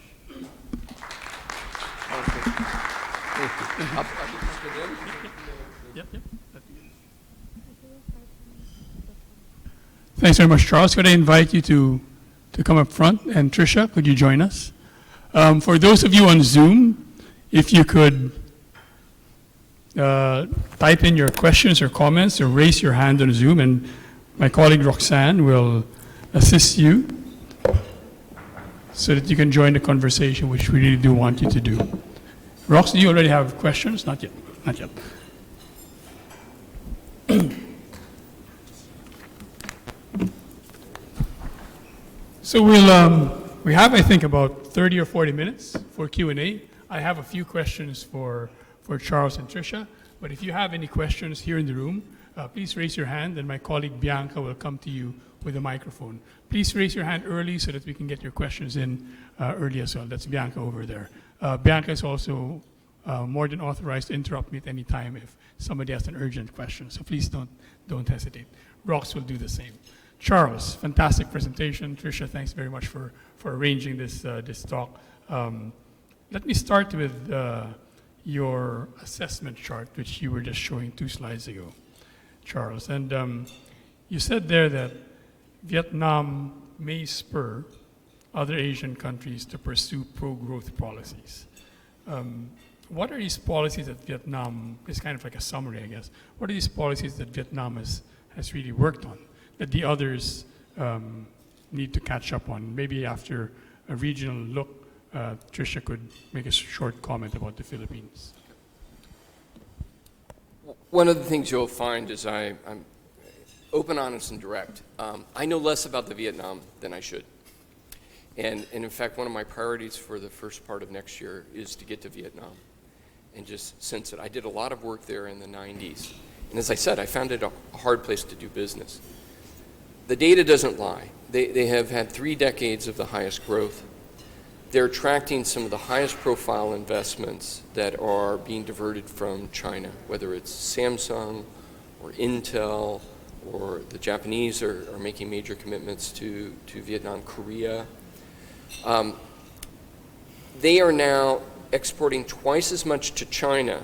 Yep. Thanks very much, Charles. Could I invite you to come up front? And Tricia, could you join us? For those of you on Zoom, if you could type in your questions or comments or raise your hand on Zoom, and my colleague Roxanne will assist you so that you can join the conversation, which we really do want you to do. Rox, do you already have questions? Not yet. Not yet. So we have, I think, about 30 or 40 minutes for Q&A. I have a few questions for Charles and Tricia, but if you have any questions here in the room, please raise your hand, and my colleague Bianca will come to you with a microphone. Please raise your hand early so that we can get your questions in early as well. That's Bianca over there. Bianca is also more than authorized to interrupt me at any time if somebody has an urgent question, so please don't hesitate. Rox will do the same. Charles, fantastic presentation. Tricia, thanks very much for arranging this talk. Let me start with your assessment chart, which you were just showing 2 slides ago, Charles. And you said there that Vietnam may spur other Asian countries to pursue pro-growth policies. What are these policies that Vietnam, is kind of like a summary, I guess, what are these policies that Vietnam has really worked on that the others need to catch up on? Maybe after a regional look, Tricia could make a short comment about the Philippines. One of the things you'll find is I'm open, honest, and direct. I know less about the Vietnam than I should. And in fact, one of my priorities for the first part of next year is to get to Vietnam and just sense it. I did a lot of work there in the 90s. And as I said, I found it a hard place to do business. The data doesn't lie. They have had 3 decades of the highest growth. They're attracting some of the highest profile investments that are being diverted from China, whether it's Samsung or Intel, or the Japanese are making major commitments to Vietnam, Korea. They are now exporting twice as much to China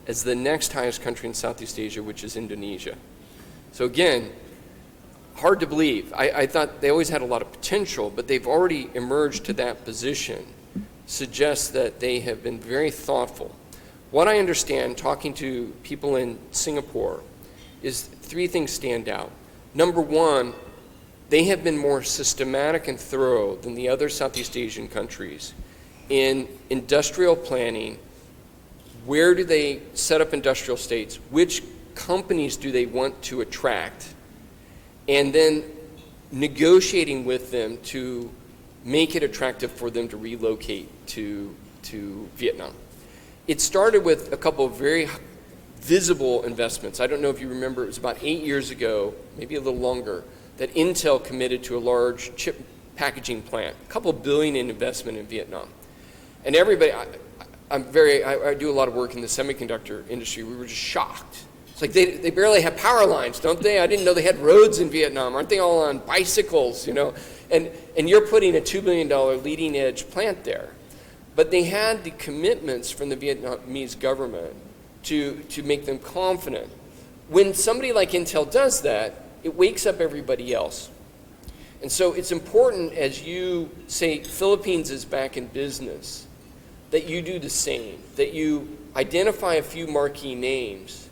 as the next highest country in Southeast Asia, which is Indonesia. So again, hard to believe. I thought they always had a lot of potential, but they've already emerged to that position, suggests that they have been very thoughtful. What I understand, talking to people in Singapore, is 3 things stand out. Number 1, they have been more systematic and thorough than the other Southeast Asian countries in industrial planning. Where do they set up industrial states? Which companies do they want to attract? And then negotiating with them to make it attractive for them to relocate to Vietnam. It started with a couple of very visible investments. I don't know if you remember, it was about 8 years ago, maybe a little longer, that Intel committed to a large chip packaging plant, a couple billion in investment in Vietnam. And everybody, I do a lot of work in the semiconductor industry, we were just shocked. It's like they barely have power lines, don't they? I didn't know they had roads in Vietnam. Aren't they all on bicycles, you know? And you're putting a $2 billion leading edge plant there. But they had the commitments from the Vietnamese government to make them confident. When somebody like Intel does that, it wakes up everybody else. And so it's important, as you say Philippines is back in business, that you do the same, that you identify a few marquee names.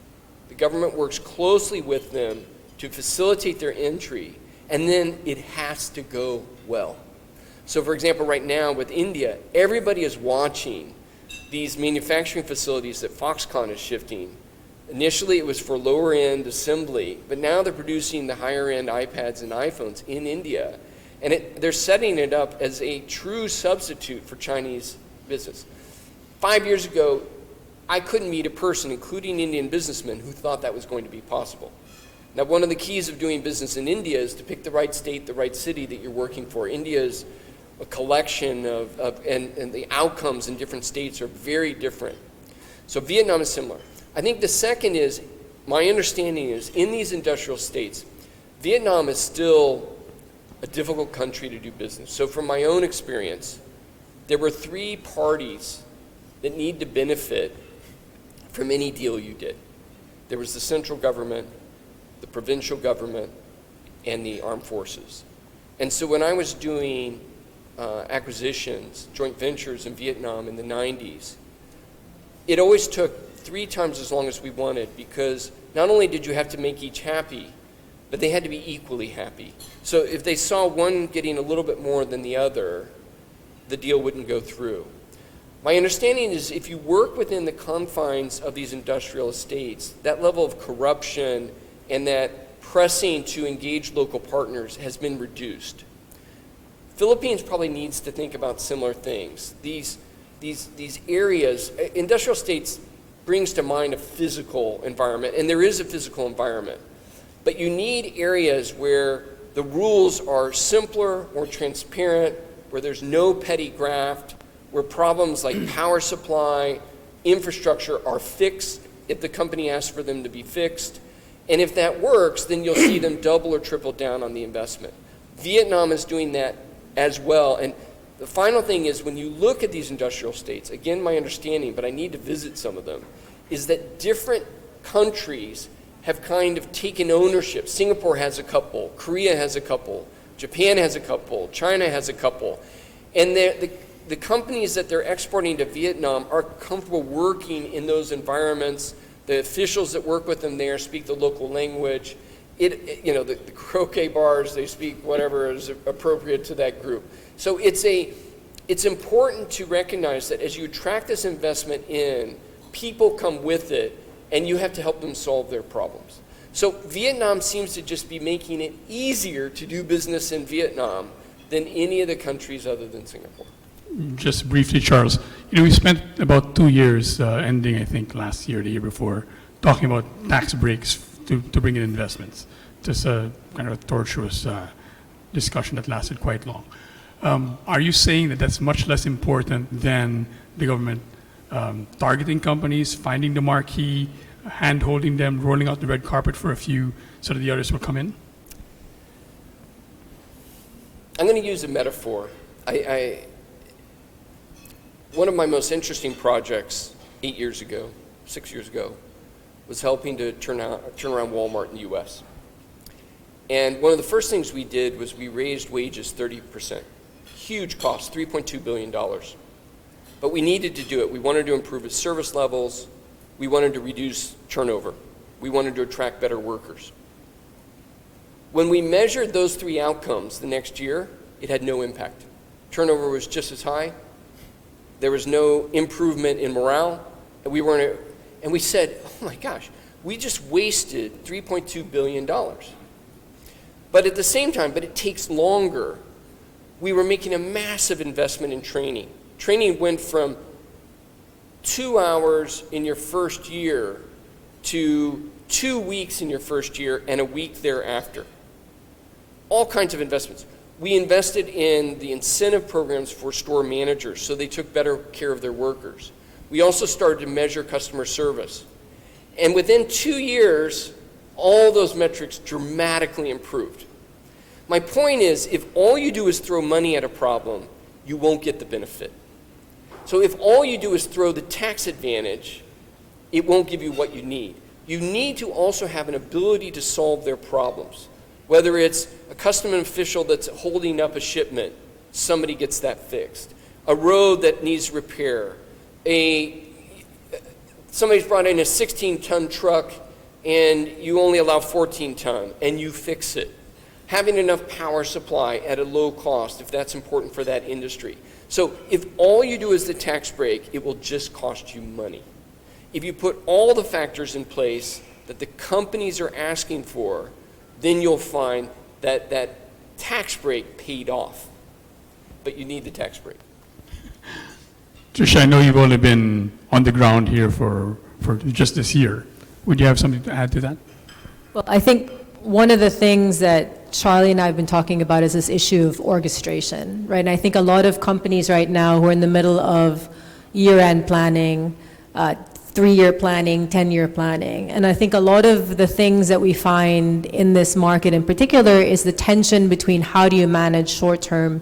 The government works closely with them to facilitate their entry, and then it has to go well. So for example, right now with India, everybody is watching these manufacturing facilities that Foxconn is shifting Initially, it was for lower-end assembly, but now they're producing the higher-end iPads and iPhones in India, and they're setting it up as a true substitute for Chinese business. 5 years ago, I couldn't meet a person, including Indian businessmen, who thought that was going to be possible. Now, one of the keys of doing business in India is to pick the right state, the right city that you're working for. India is a collection and the outcomes in different states are very different. So Vietnam is similar. I think the second is, my understanding is, in these industrial states, Vietnam is still a difficult country to do business. So from my own experience, there were 3 parties that need to benefit from any deal you did. There was the central government, the provincial government, and the armed forces. And so when I was doing acquisitions, joint ventures in Vietnam in the 90s, it always took 3 times as long as we wanted, because not only did you have to make each happy, but they had to be equally happy. So if they saw one getting a little bit more than the other, the deal wouldn't go through. My understanding is if you work within the confines of these industrial estates, that level of corruption and that pressing to engage local partners has been reduced. Philippines probably needs to think about similar things. These areas, industrial states brings to mind a physical environment, and there is a physical environment. But you need areas where the rules are simpler, more transparent, where there's no petty graft, where problems like power supply, infrastructure are fixed if the company asks for them to be fixed. And if that works, then you'll see them double or triple down on the investment. Vietnam is doing that as well. And the final thing is, when you look at these industrial states, again, my understanding, but I need to visit some of them, is that different countries have kind of taken ownership. Singapore has a couple, Korea has a couple, Japan has a couple, China has a couple. And the companies that they're exporting to Vietnam are comfortable working in those environments. The officials that work with them there speak the local language. The croquet bars, they speak whatever is appropriate to that group. So it's important to recognize that as you attract this investment in, people come with it, and you have to help them solve their problems. So Vietnam seems to just be making it easier to do business in Vietnam than any of the countries other than Singapore. Just briefly, Charles, we spent about 2 years, ending I think last year, the year before, talking about tax breaks to bring in investments. Just a kind of a tortuous discussion that lasted quite long. Are you saying that that's much less important than the government targeting companies, finding the marquee, hand-holding them, rolling out the red carpet for a few so that the others will come in? I'm going to use a metaphor. One of my most interesting projects 6 years ago, was helping to turn around Walmart in the U.S. And one of the first things we did was we raised wages 30%. Huge cost, $3.2 billion. But we needed to do it. We wanted to improve its service levels. We wanted to reduce turnover. We wanted to attract better workers. When we measured those 3 outcomes the next year, it had no impact. Turnover was just as high. There was no improvement in morale. And we said, oh my gosh, we just wasted $3.2 billion. But at the same time, but it takes longer, we were making a massive investment in training. Training went from 2 hours in your first year to 2 weeks in your first year and a week thereafter. All kinds of investments. We invested in the incentive programs for store managers so they took better care of their workers. We also started to measure customer service. And within 2 years, all those metrics dramatically improved. My point is, if all you do is throw money at a problem, you won't get the benefit. So if all you do is throw the tax advantage, it won't give you what you need. You need to also have an ability to solve their problems. Whether it's a customs official that's holding up a shipment, somebody gets that fixed. A road that needs repair. Somebody's brought in a 16-ton truck and you only allow 14 ton and you fix it. Having enough power supply at a low cost, if that's important for that industry. So if all you do is the tax break, it will just cost you money. If you put all the factors in place that the companies are asking for, then you'll find that that tax break paid off. But you need the tax break. Patricia, I know you've only been on the ground here for just this year. Would you have something to add to that? Well, I think one of the things that Charlie and I have been talking about is this issue of orchestration, right? And I think a lot of companies right now who are in the middle of year-end planning, 3-year planning, 10-year planning. And I think a lot of the things that we find in this market in particular is the tension between how do you manage short-term,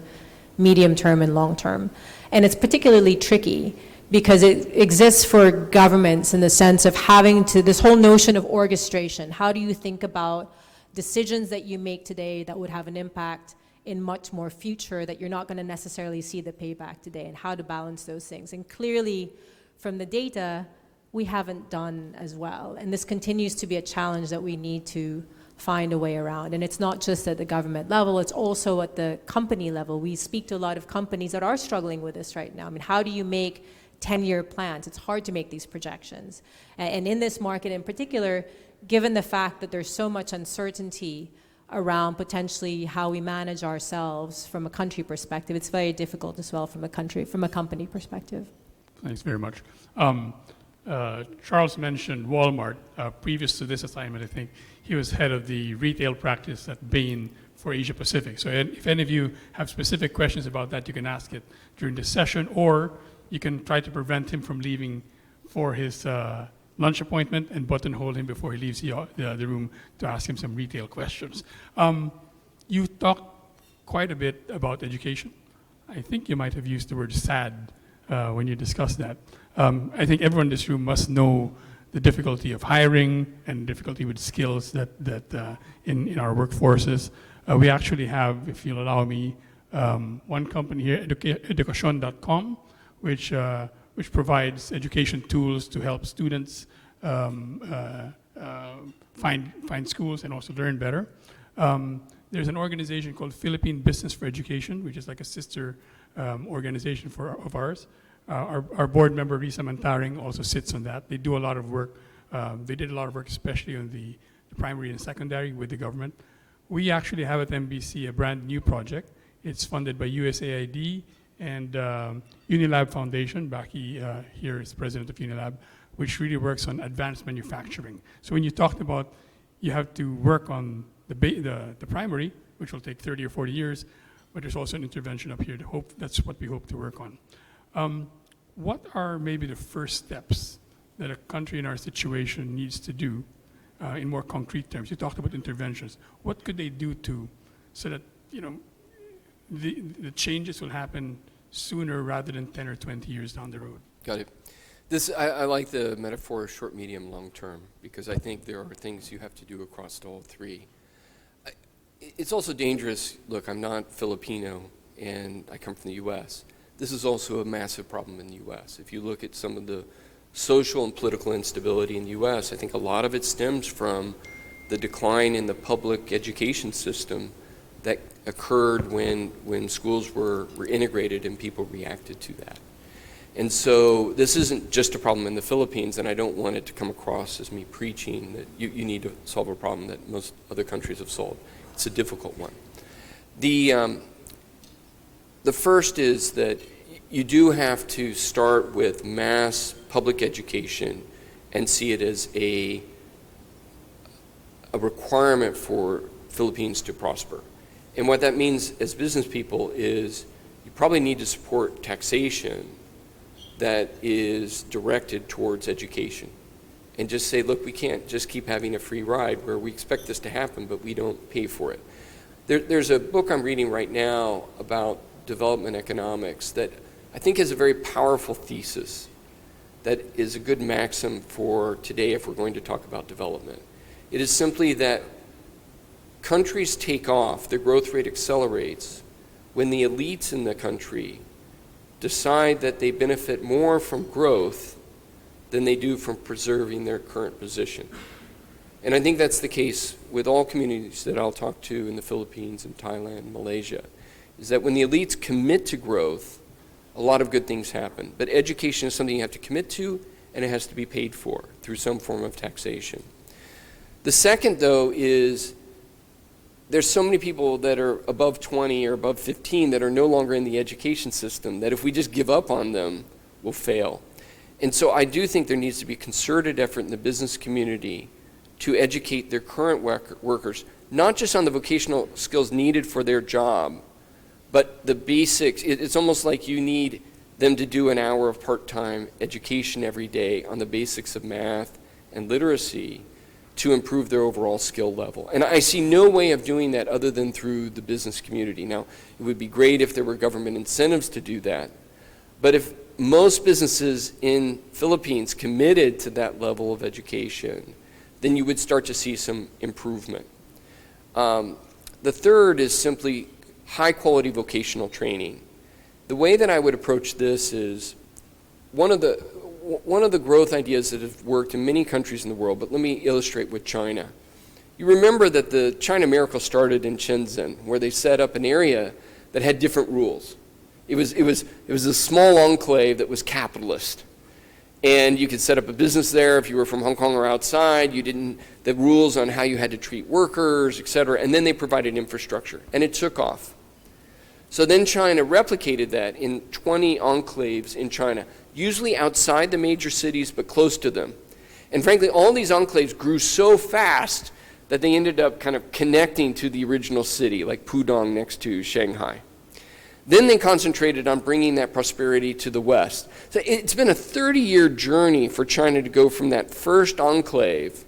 medium-term, and long-term. And it's particularly tricky because it exists for governments in the sense of having to, this whole notion of orchestration. How do you think about decisions that you make today that would have an impact in much more future that you're not going to necessarily see the payback today, and how to balance those things? And clearly, from the data, we haven't done as well. And this continues to be a challenge that we need to find a way around. And it's not just at the government level, it's also at the company level. We speak to a lot of companies that are struggling with this right now. I mean, how do you make 10-year plans? It's hard to make these projections. And in this market in particular, given the fact that there's so much uncertainty around potentially how we manage ourselves from a country perspective, it's very difficult as well from a company perspective. Thanks very much. Charles mentioned Walmart. Previous to this assignment, I think he was head of the retail practice at Bain for Asia Pacific. So if any of you have specific questions about that, you can ask it during this session, or you can try to prevent him from leaving for his lunch appointment and buttonhole him before he leaves the room to ask him some retail questions. You talked quite a bit about education. I think you might have used the word sad when you discussed that. I think everyone in this room must know the difficulty of hiring and difficulty with skills that in our workforces. We actually have, if you'll allow me, one company here, education.com, which provides education tools to help students find schools and also learn better. There's an organization called Philippine Business for Education, which is like a sister organization of ours. Our board member, Risa Mantaring, also sits on that. They do a lot of work. They did a lot of work, especially on the primary and secondary with the government. We actually have at MBC a brand new project. It's funded by USAID and Unilab Foundation. Baki here is president of Unilab, which really works on advanced manufacturing. So when you talked about you have to work on the primary, which will take 30 or 40 years, but there's also an intervention up here. That's what we hope to work on. What are maybe the first steps that a country in our situation needs to do in more concrete terms? You talked about interventions. What could they do so that the changes will happen sooner rather than 10 or 20 years down the road? Got it. I like the metaphor of short, medium, long term, because I think there are things you have to do across all three. It's also dangerous. Look, I'm not Filipino, and I come from the U.S. This is also a massive problem in the U.S. If you look at some of the social and political instability in the U.S., I think a lot of it stems from the decline in the public education system that occurred when schools were integrated and people reacted to that. And so this isn't just a problem in the Philippines, and I don't want it to come across as me preaching that you need to solve a problem that most other countries have solved. It's a difficult one. The first is that you do have to start with mass public education and see it as a requirement for Philippines to prosper. And what that means as business people is you probably need to support taxation that is directed towards education. And just say, look, we can't just keep having a free ride where we expect this to happen, but we don't pay for it. There's a book I'm reading right now about development economics that I think has a very powerful thesis that is a good maxim for today if we're going to talk about development. It is simply that countries take off, their growth rate accelerates when the elites in the country decide that they benefit more from growth than they do from preserving their current position. And I think that's the case with all communities that I'll talk to in the Philippines and Thailand and Malaysia, is that when the elites commit to growth, a lot of good things happen. But education is something you have to commit to and it has to be paid for through some form of taxation. The second, though, is there's so many people that are above 20 or above 15 that are no longer in the education system that if we just give up on them, we'll fail. And so I do think there needs to be a concerted effort in the business community to educate their current workers, not just on the vocational skills needed for their job, but the basics. It's almost like you need them to do an hour of part-time education every day on the basics of math and literacy to improve their overall skill level. And I see no way of doing that other than through the business community. Now, it would be great if there were government incentives to do that, but if most businesses in Philippines committed to that level of education, then you would start to see some improvement. The third is simply high-quality vocational training. The way that I would approach this is one of the growth ideas that have worked in many countries in the world, but let me illustrate with China. You remember that the China Miracle started in Shenzhen, where they set up an area that had different rules. It was a small enclave that was capitalist. And you could set up a business there if you were from Hong Kong or outside. The rules on how you had to treat workers, et cetera, and then they provided infrastructure, and it took off. So then China replicated that in 20 enclaves in China, usually outside the major cities, but close to them. And frankly, all these enclaves grew so fast that they ended up kind of connecting to the original city, like Pudong next to Shanghai. Then they concentrated on bringing that prosperity to the West. So it's been a 30-year journey for China to go from that first enclave,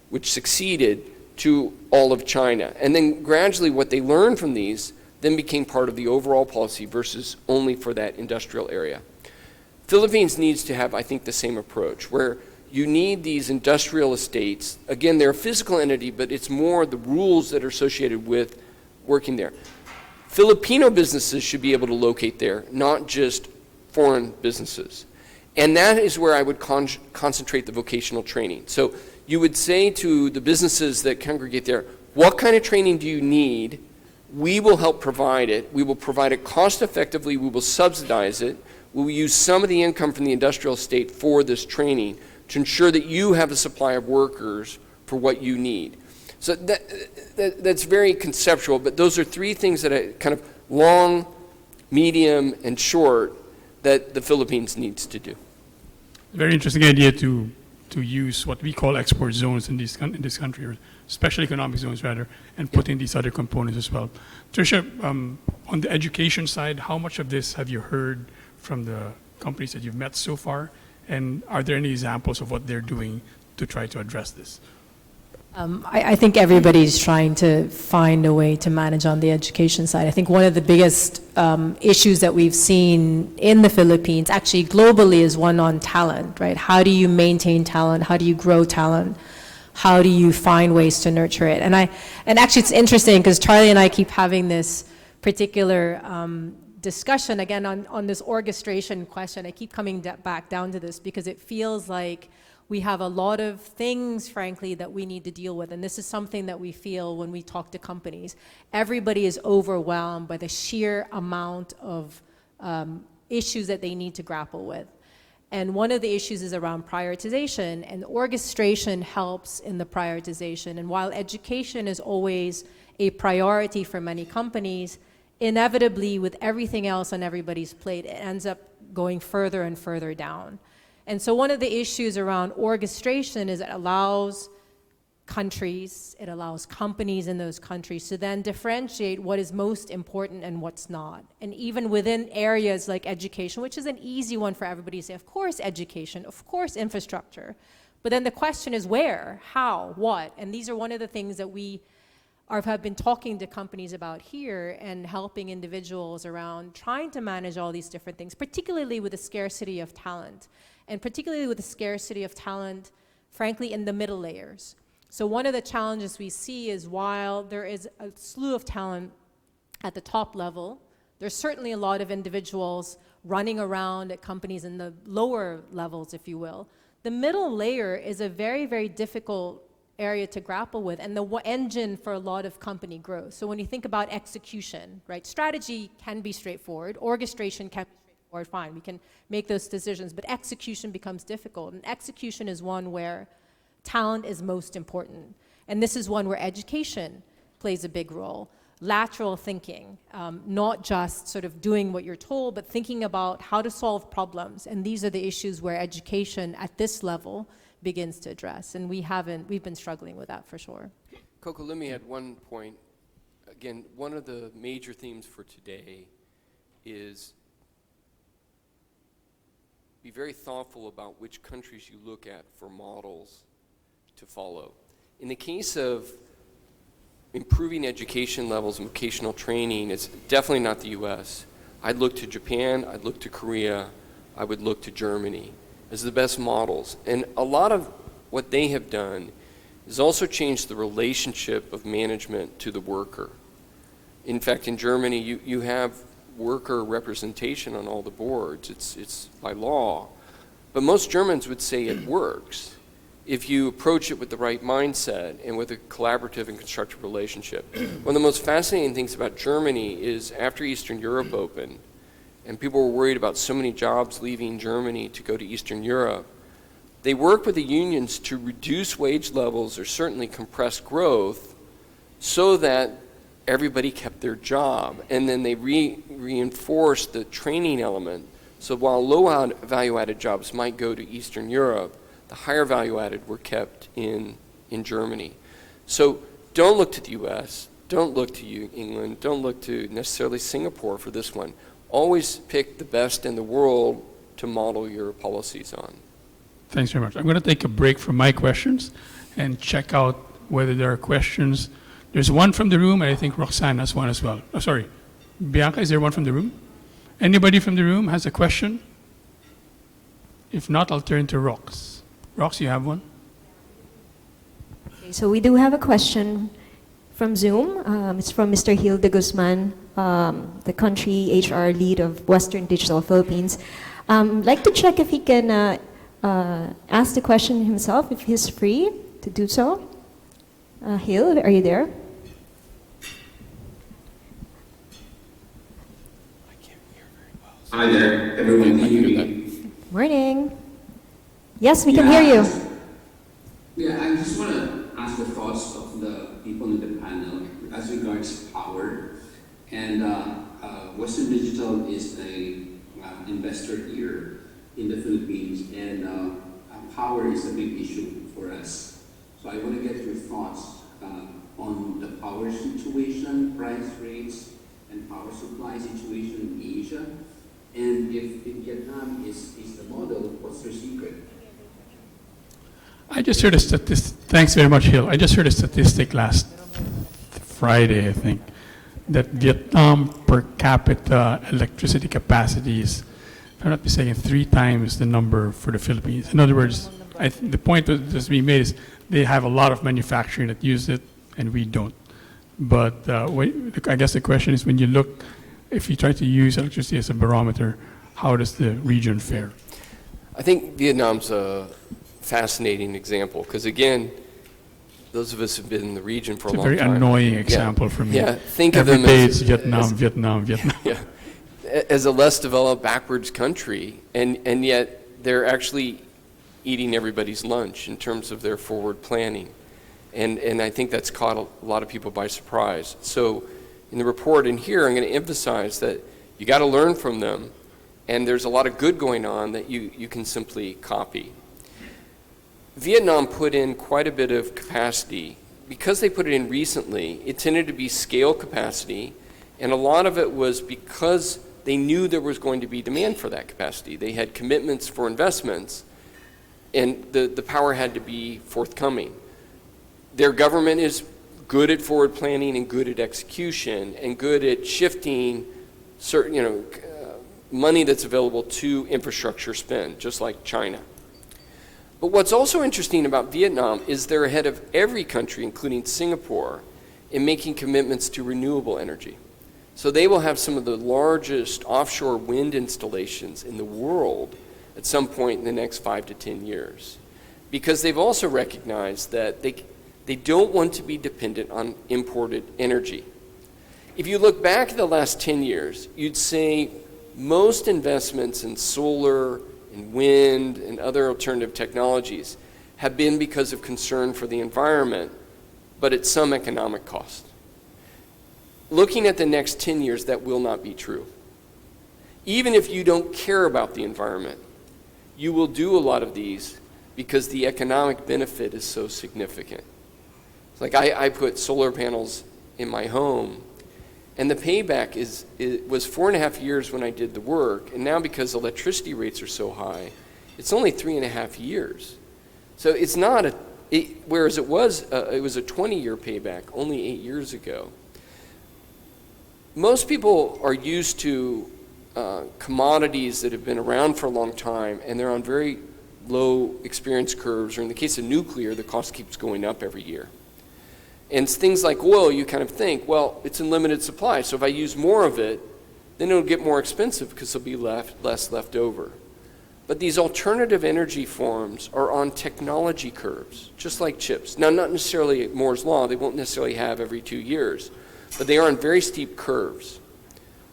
which succeeded, to all of China. And then gradually what they learned from these then became part of the overall policy versus only for that industrial area. Philippines needs to have, I think, the same approach, where you need these industrial estates. Again, they're a physical entity, but it's more the rules that are associated with working there. Filipino businesses should be able to locate there, not just foreign businesses. And that is where I would concentrate the vocational training. So you would say to the businesses that congregate there, what kind of training do you need? We will help provide it. We will provide it cost effectively. We will subsidize it. We will use some of the income from the industrial estate for this training to ensure that you have a supply of workers for what you need. So that's very conceptual, but those are three things that are kind of long, medium, and short that the Philippines needs to do. Very interesting idea to use what we call export zones in this country, or special economic zones rather, and put in these other components as well. Patricia, on the education side, how much of this have you heard from the companies that you've met so far? And are there any examples of what they're doing to try to address this? I think everybody's trying to find a way to manage on the education side. I think one of the biggest issues that we've seen in the Philippines, actually globally, is one on talent, right? How do you maintain talent? How do you grow talent? How do you find ways to nurture it? And actually it's interesting because Charlie and I keep having this particular discussion again on this orchestration question. I keep coming back down to this because it feels like we have a lot of things, frankly, that we need to deal with. And this is something that we feel when we talk to companies. Everybody is overwhelmed by the sheer amount of issues that they need to grapple with. And one of the issues is around prioritization, and orchestration helps in the prioritization. And while education is always a priority for many companies, inevitably with everything else on everybody's plate, it ends up going further and further down. And so one of the issues around orchestration is it allows countries, it allows companies in those countries to then differentiate what is most important and what's not. And even within areas like education, which is an easy one for everybody to say, of course education, of course infrastructure. But then the question is where, how, what? And these are one of the things that we have been talking to companies about here and helping individuals around trying to manage all these different things, particularly with the scarcity of talent. And particularly with the scarcity of talent, frankly, in the middle layers. So one of the challenges we see is while there is a slew of talent at the top level, there's certainly a lot of individuals running around at companies in the lower levels, if you will. The middle layer is a very, very difficult area to grapple with and the engine for a lot of company growth. So when you think about execution, right, strategy can be straightforward, orchestration can be straightforward. or fine, we can make those decisions, but execution becomes difficult. And execution is one where talent is most important. And this is one where education plays a big role. Lateral thinking, not just sort of doing what you're told, but thinking about how to solve problems. And these are the issues where education at this level begins to address. And we've been struggling with that for sure. Coco, let me add one point. Again, one of the major themes for today is be very thoughtful about which countries you look at for models to follow. In the case of improving education levels and vocational training, it's definitely not the US. I'd look to Japan, I'd look to Korea, I would look to Germany as the best models. And a lot of what they have done is also changed the relationship of management to the worker. In fact, in Germany, you have worker representation on all the boards. It's by law. But most Germans would say it works if you approach it with the right mindset and with a collaborative and constructive relationship. One of the most fascinating things about Germany is after Eastern Europe opened, and people were worried about so many jobs leaving Germany to go to Eastern Europe, they worked with the unions to reduce wage levels or certainly compress growth so that everybody kept their job. And then they reinforced the training element. So while low value-added jobs might go to Eastern Europe, the higher value-added were kept in Germany. So don't look to the US, don't look to England, don't look to necessarily Singapore for this one. Always pick the best in the world to model your policies on. Thanks very much. I'm going to take a break from my questions and check out whether there are questions. There's one from the room, and I think Roxanne has one as well. Oh, sorry. Bianca, is there one from the room? Anybody from the room has a question? If not, I'll turn to Rox. Rox, you have one? Okay, so we do have a question from Zoom. It's from Mr. Gil de Guzman, the country HR lead of Western Digital Philippines. I'd like to check if he can ask the question himself, if he's free to do so. Gil, are you there? I can't hear very well. Hi there, everyone. Can you hear me? Morning. Yes, we can hear you. Yeah, I just want to ask the thoughts of the people in the panel as regards power. And Western Digital is a investor here in the Philippines, and power is a big issue for us. So I want to get your thoughts on the power situation, price rates, and power supply situation in Asia. And if in Vietnam is the model, what's their secret? I just heard a statistic. Thanks very much, Hill. I just heard a statistic last Friday, I think, that Vietnam per capita electricity capacity is, if I'm not mistaken, 3 times the number for the Philippines. In other words, the point that's being made is they have a lot of manufacturing that use it, and we don't. But I guess the question is, when you look, if you try to use electricity as a barometer, how does the region fare? I think Vietnam's a fascinating example because, again, those of us who've been in the region for a long time. It's a very annoying example for me. Yeah, think Every of them day as it's Vietnam. yeah, as a less developed, backwards country, and yet they're actually eating everybody's lunch in terms of their forward planning. And I think that's caught a lot of people by surprise. So in the report and here, I'm going to emphasize that you got to learn from them, and there's a lot of good going on that you can simply copy. Vietnam put in quite a bit of capacity. Because they put it in recently, it tended to be scale capacity, and a lot of it was because they knew there was going to be demand for that capacity. They had commitments for investments, and the power had to be forthcoming. Their government is good at forward planning and good at execution and good at shifting certain, money that's available to infrastructure spend, just like China. But what's also interesting about Vietnam is they're ahead of every country, including Singapore, in making commitments to renewable energy. So they will have some of the largest offshore wind installations in the world at some point in the next 5 to 10 years. Because they've also recognized that they don't want to be dependent on imported energy. If you look back at the last 10 years, you'd say most investments in solar and wind and other alternative technologies have been because of concern for the environment, but at some economic cost. Looking at the next 10 years, that will not be true. Even if you don't care about the environment, you will do a lot of these because the economic benefit is so significant. It's like I put solar panels in my home, and the payback was 4.5 years when I did the work, and now because electricity rates are so high, it's only 3.5 years. So it's not whereas it was a 20-year payback only 8 years ago. Most people are used to commodities that have been around for a long time, and they're on very low experience curves, or in the case of nuclear, the cost keeps going up every year. And things like oil, you kind of think, well, it's in limited supply, so if I use more of it, then it'll get more expensive because there'll be less left over. But these alternative energy forms are on technology curves, just like chips. Now, not necessarily Moore's Law, they won't necessarily have every 2 years, but they are on very steep curves.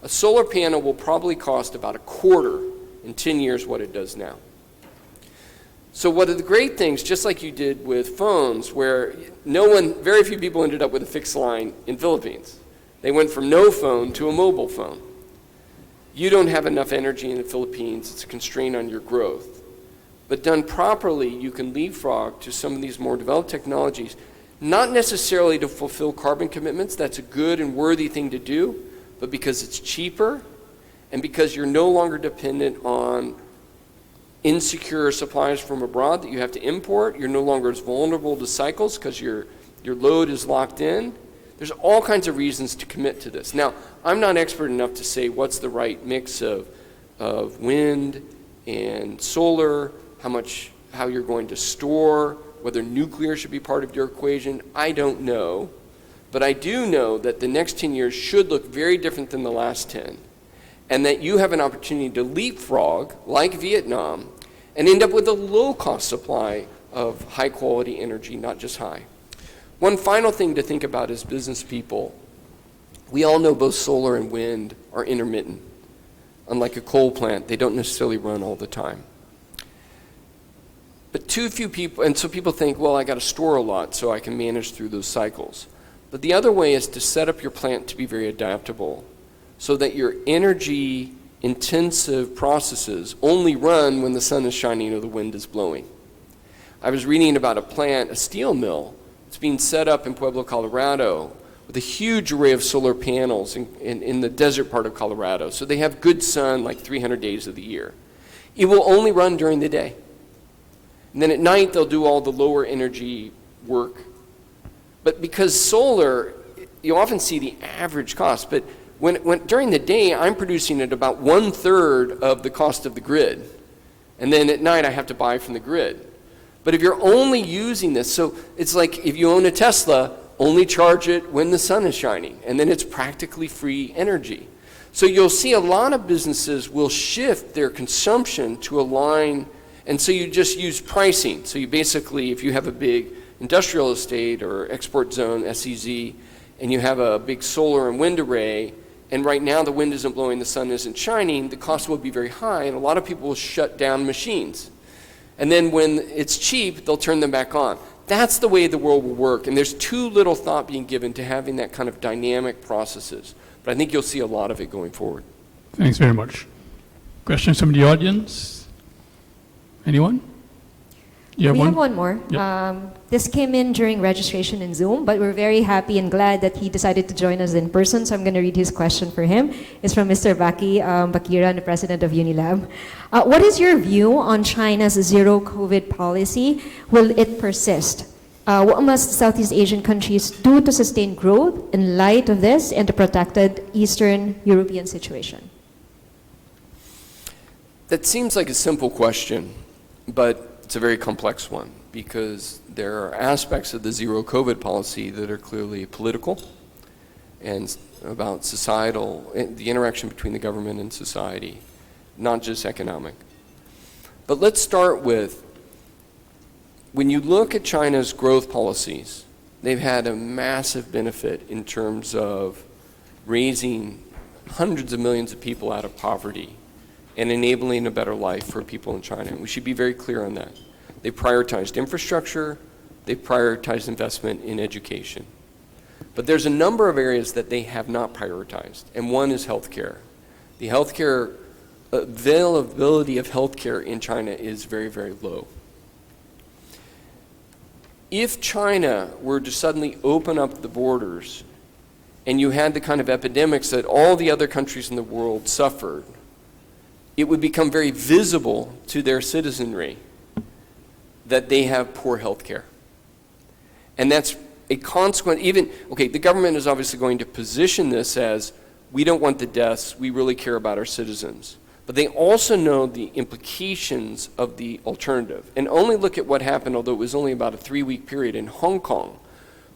A solar panel will probably cost about a quarter in 10 years what it does now. So one of the great things, just like you did with phones, where very few people ended up with a fixed line in Philippines. They went from no phone to a mobile phone. You don't have enough energy in the Philippines. It's a constraint on your growth. But done properly, you can leapfrog to some of these more developed technologies, not necessarily to fulfill carbon commitments. That's a good and worthy thing to do, but because it's cheaper and because you're no longer dependent on insecure supplies from abroad that you have to import. You're no longer as vulnerable to cycles because your load is locked in. There's all kinds of reasons to commit to this. Now, I'm not expert enough to say what's the right mix of wind and solar, how you're going to store, whether nuclear should be part of your equation. I don't know. But I do know that the next 10 years should look very different than the last 10, and that you have an opportunity to leapfrog, like Vietnam, and end up with a low-cost supply of high-quality energy, not just high. One final thing to think about as business people, we all know both solar and wind are intermittent. Unlike a coal plant, they don't necessarily run all the time. But too few people, and so people think, well, I got to store a lot so I can manage through those cycles. But the other way is to set up your plant to be very adaptable so that your energy-intensive processes only run when the sun is shining or the wind is blowing. I was reading about a steel mill. It's being set up in Pueblo, Colorado, with a huge array of solar panels in the desert part of Colorado. So they have good sun like 300 days of the year. It will only run during the day. And then at night, they'll do all the lower energy work. But because solar, you often see the average cost, but when during the day, I'm producing at about 1/3 of the cost of the grid. And then at night, I have to buy from the grid. But if you're only using this, so it's like if you own a Tesla, only charge it when the sun is shining, and then it's practically free energy. So you'll see a lot of businesses will shift their consumption to align, and so you just use pricing. So you basically, if you have a big industrial estate or export zone, SEZ, and you have a big solar and wind array, and right now the wind isn't blowing, the sun isn't shining, the cost will be very high, and a lot of people will shut down machines. And then when it's cheap, they'll turn them back on. That's the way the world will work, and there's too little thought being given to having that kind of dynamic processes. But I think you'll see a lot of it going forward. Thanks very much. Questions from the audience? Anyone? You have We one? have one more. Yep. This came in during registration in Zoom, but we're very happy and glad that he decided to join us in person, so I'm going to read his question for him. It's from Mr. Baki Bakiran, the president of Unilab. What is your view on China's zero-COVID policy? Will it persist? What must Southeast Asian countries do to sustain growth in light of this and the protected Eastern European situation? That seems like a simple question, but it's a very complex one because there are aspects of the zero COVID policy that are clearly political and about societal, the interaction between the government and society, not just economic. But let's start with, when you look at China's growth policies, they've had a massive benefit in terms of raising hundreds of millions of people out of poverty and enabling a better life for people in China. We should be very clear on that. They prioritized infrastructure, they prioritized investment in education. But there's a number of areas that they have not prioritized, and one is healthcare. The healthcare availability of healthcare in China is very, very low. If China were to suddenly open up the borders and you had the kind of epidemics that all the other countries in the world suffered, it would become very visible to their citizenry that they have poor health care. And that's a consequence, the government is obviously going to position this as, we don't want the deaths, we really care about our citizens. But they also know the implications of the alternative. And only look at what happened, although it was only about a 3-week period in Hong Kong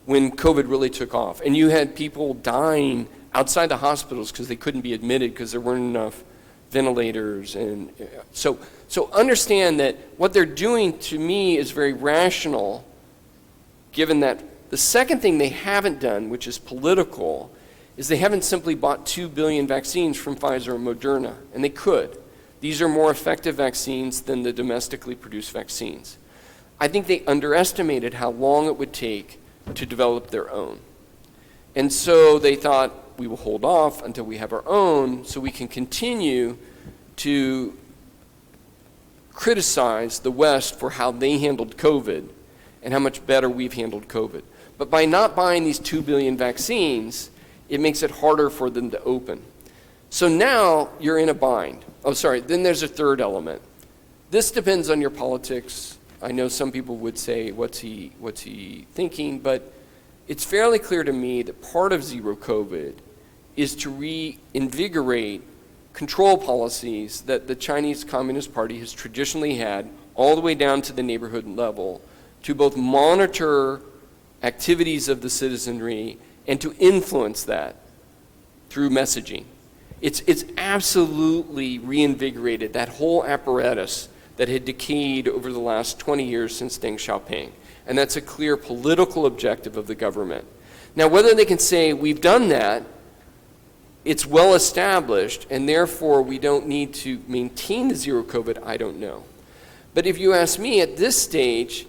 when COVID really took off. And you had people dying outside the hospitals because they couldn't be admitted because there weren't enough ventilators. And so understand that what they're doing to me is very rational, given that the second thing they haven't done, which is political, is they haven't simply bought 2 billion vaccines from Pfizer and Moderna, and they could. These are more effective vaccines than the domestically produced vaccines. I think they underestimated how long it would take to develop their own. And so they thought, we will hold off until we have our own so we can continue to criticize the West for how they handled COVID and how much better we've handled COVID. But by not buying these 2 billion vaccines, it makes it harder for them to open. So now you're in a bind. Then there's a third element. This depends on your politics. I know some people would say, what's he thinking? But it's fairly clear to me that part of zero COVID is to reinvigorate control policies that the Chinese Communist Party has traditionally had all the way down to the neighborhood level to both monitor activities of the citizenry and to influence that through messaging. It's absolutely reinvigorated that whole apparatus that had decayed over the last 20 years since Deng Xiaoping. And that's a clear political objective of the government. Now, whether they can say, we've done that, it's well established, and therefore we don't need to maintain the zero COVID, I don't know. But if you ask me at this stage,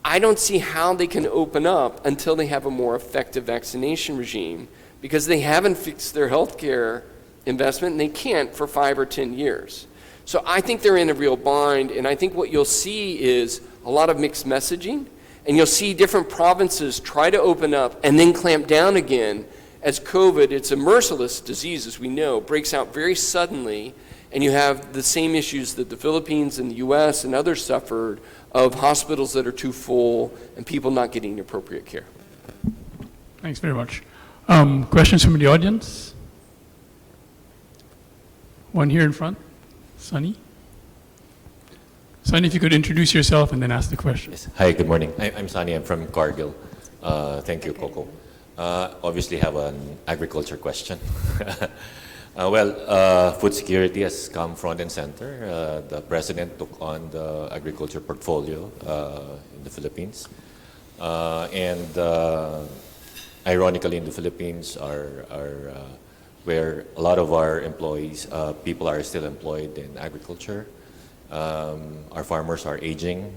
I don't see how they can open up until they have a more effective vaccination regime, because they haven't fixed their healthcare investment, and they can't for 5 or 10 years. So I think they're in a real bind, and I think what you'll see is a lot of mixed messaging, and you'll see different provinces try to open up and then clamp down again as COVID, it's a merciless disease, as we know, breaks out very suddenly, and you have the same issues that the Philippines and the US and others suffered of hospitals that are too full and people not getting appropriate care. Thanks very much. Questions from the audience? One here in front. Sunny? Sunny, if you could introduce yourself and then ask the question. Yes. Hi, good morning. I'm Sunny. I'm from Cargill. Thank you, Coco. Obviously have an agriculture question. Food security has come front and center. The president took on the agriculture portfolio in the Philippines. Ironically, in the Philippines are where a lot of our employees, people are still employed in agriculture. Our farmers are aging,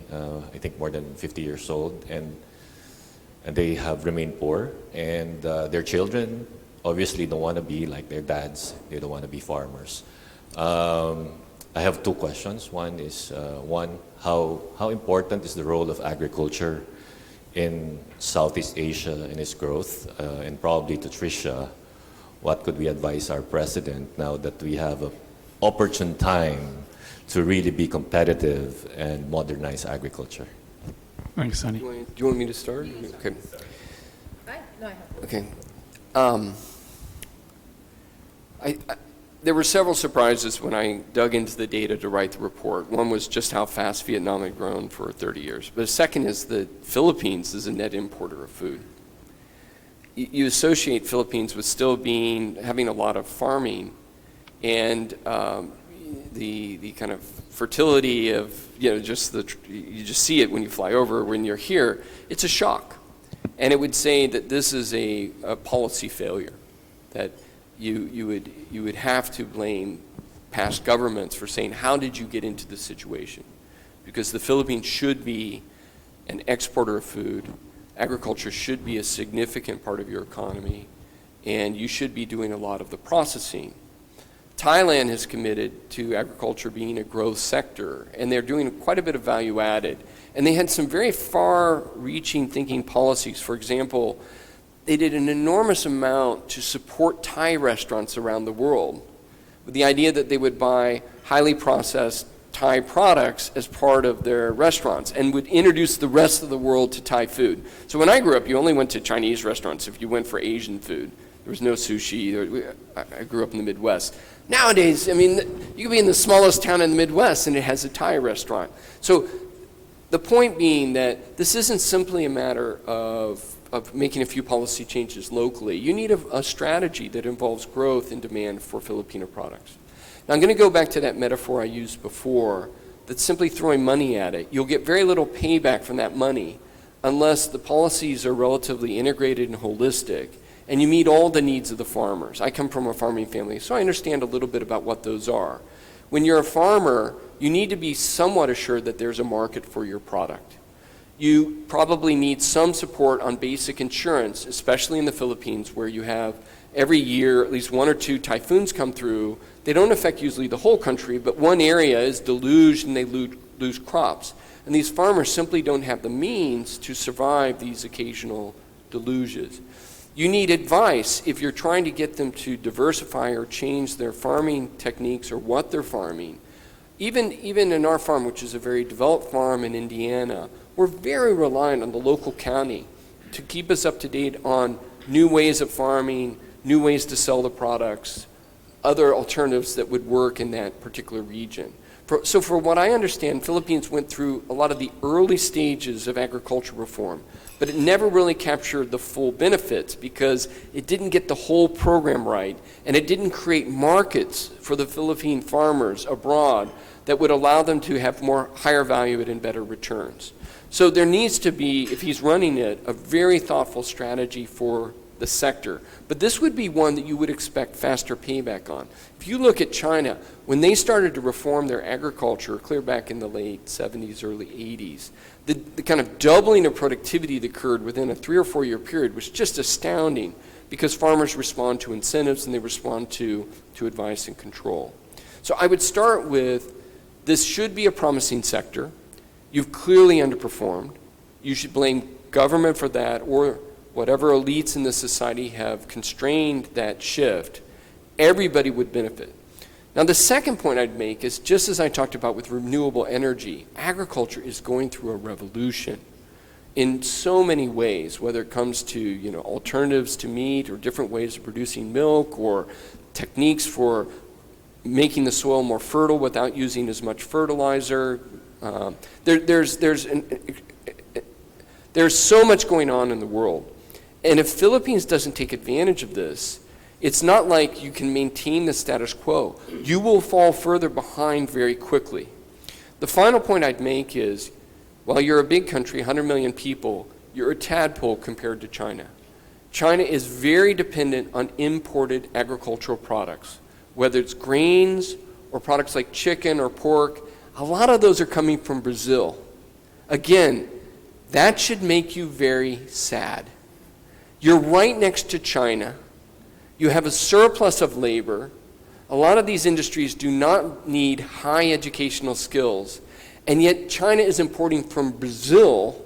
I think more than 50 years old, and they have remained poor. And their children obviously don't want to be like their dads. They don't want to be farmers. I have two questions. One is, how important is the role of agriculture in Southeast Asia and its growth? And probably to Patricia, what could we advise our president now that we have an opportune time to really be competitive and modernize agriculture? Thanks, Sunny. Do you want me to start? Okay. No, I have. Okay. There were several surprises when I dug into the data to write the report. One was just how fast Vietnam had grown for 30 years. But the second is the Philippines is a net importer of food. You associate Philippines with still having a lot of farming, and the kind of fertility of, you just see it when you fly over. When you're here, it's a shock. And it would say that this is a policy failure, that you would have to blame past governments for saying, how did you get into this situation? Because the Philippines should be an exporter of food. Agriculture should be a significant part of your economy, and you should be doing a lot of the processing. Thailand has committed to agriculture being a growth sector, and they're doing quite a bit of value added. And they had some very far-reaching thinking policies. For example, they did an enormous amount to support Thai restaurants around the world, with the idea that they would buy highly processed Thai products as part of their restaurants and would introduce the rest of the world to Thai food. So when I grew up, you only went to Chinese restaurants if you went for Asian food. There was no sushi. I grew up in the Midwest. Nowadays, I mean, you could be in the smallest town in the Midwest and it has a Thai restaurant. So the point being that this isn't simply a matter of making a few policy changes locally. You need a strategy that involves growth and demand for Filipino products. Now I'm going to go back to that metaphor I used before, that's simply throwing money at it. You'll get very little payback from that money unless the policies are relatively integrated and holistic, and you meet all the needs of the farmers. I come from a farming family, so I understand a little bit about what those are. When you're a farmer, you need to be somewhat assured that there's a market for your product. You probably need some support on basic insurance, especially in the Philippines, where you have every year at least one or two typhoons come through. They don't affect usually the whole country, but one area is deluged and they lose crops. And these farmers simply don't have the means to survive these occasional deluges. You need advice if you're trying to get them to diversify or change their farming techniques or what they're farming. Even in our farm, which is a very developed farm in Indiana, we're very reliant on the local county to keep us up to date on new ways of farming, new ways to sell the products, other alternatives that would work in that particular region. So for what I understand, Philippines went through a lot of the early stages of agricultural reform, but it never really captured the full benefits because it didn't get the whole program right, and it didn't create markets for the Philippine farmers abroad that would allow them to have more higher value and better returns. So there needs to be, if he's running it, a very thoughtful strategy for the sector. But this would be one that you would expect faster payback on. If you look at China, when they started to reform their agriculture, clear back in the late 70s, early 80s, the kind of doubling of productivity that occurred within a 3 or 4 year period was just astounding because farmers respond to incentives and they respond to advice and control. So I would start with, this should be a promising sector. You've clearly underperformed. You should blame government for that or whatever elites in the society have constrained that shift. Everybody would benefit. Now the second point I'd make is, just as I talked about with renewable energy, agriculture is going through a revolution in so many ways, whether it comes to alternatives to meat or different ways of producing milk or techniques for making the soil more fertile without using as much fertilizer. There's so much going on in the world. And if Philippines doesn't take advantage of this, it's not like you can maintain the status quo. You will fall further behind very quickly. The final point I'd make is, while you're a big country, 100 million people, you're a tadpole compared to China. China is very dependent on imported agricultural products, whether it's grains or products like chicken or pork. A lot of those are coming from Brazil. Again, that should make you very sad. You're right next to China. You have a surplus of labor. A lot of these industries do not need high educational skills, and yet China is importing from Brazil,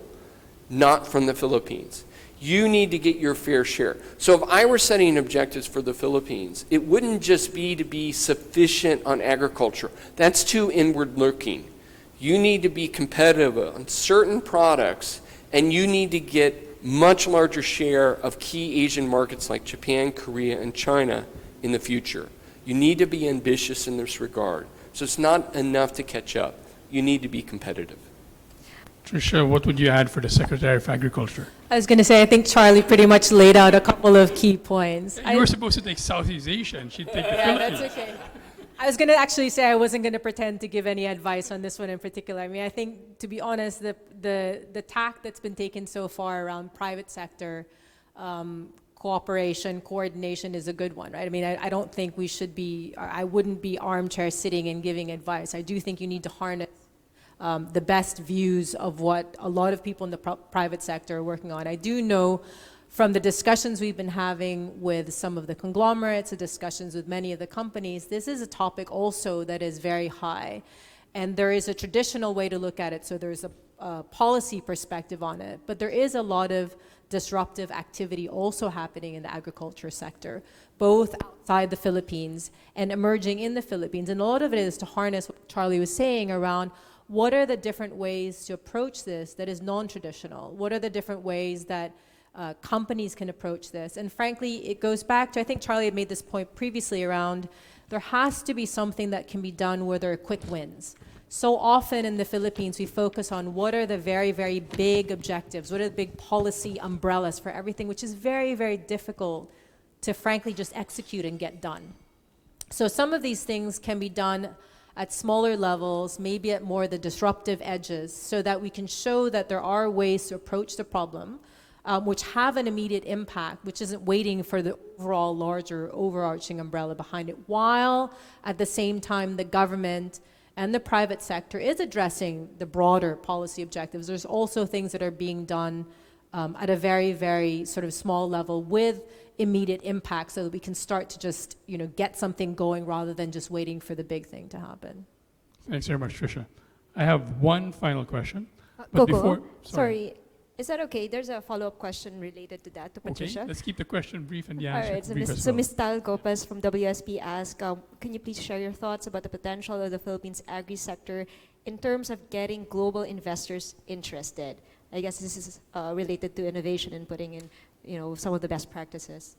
not from the Philippines. You need to get your fair share. So if I were setting objectives for the Philippines, it wouldn't just be to be sufficient on agriculture. That's too inward looking. You need to be competitive on certain products, and you need to get much larger share of key Asian markets like Japan, Korea, and China in the future. You need to be ambitious in this regard. So it's not enough to catch up. You need to be competitive. Patricia, what would you add for the Secretary of Agriculture? I was going to say, I think Charlie pretty much laid out a couple of key points. You were supposed to take Southeast Asia, and she'd take the Philippines. That's okay. I was going to actually say I wasn't going to pretend to give any advice on this one in particular. I mean, I think, to be honest, the tack that's been taken so far around private sector cooperation, coordination is a good one, right? I mean, I don't think we should be, I wouldn't be armchair sitting and giving advice. I do think you need to harness the best views of what a lot of people in the private sector are working on. I do know from the discussions we've been having with some of the conglomerates, the discussions with many of the companies, this is a topic also that is very high. And there is a traditional way to look at it, so there's a policy perspective on it, but there is a lot of disruptive activity also happening in the agriculture sector, both outside the Philippines and emerging in the Philippines. And a lot of it is to harness what Charlie was saying around what are the different ways to approach this that is non-traditional? What are the different ways that companies can approach this? And frankly, it goes back to, I think Charlie had made this point previously around, there has to be something that can be done where there are quick wins. So often in the Philippines, we focus on what are the very, very big objectives, what are the big policy umbrellas for everything, which is very, very difficult to frankly just execute and get done. So some of these things can be done at smaller levels, maybe at more the disruptive edges, so that we can show that there are ways to approach the problem which have an immediate impact, which isn't waiting for the overall larger overarching umbrella behind it, while at the same time the government and the private sector is addressing the broader policy objectives. There's also things that are being done at a very, very sort of small level with immediate impact so that we can start to just, get something going rather than just waiting for the big thing to happen. Thanks very much, Tricia. I have one final question. Coco, sorry. Is that okay? There's a follow-up question related to that, to Patricia. Okay, let's keep the question brief and the answer All right, brief as so well. Ms. Tal Copes from WSP asked, can you please share your thoughts about the potential of the Philippines agri-sector in terms of getting global investors interested? I guess this is related to innovation and putting in, some of the best practices.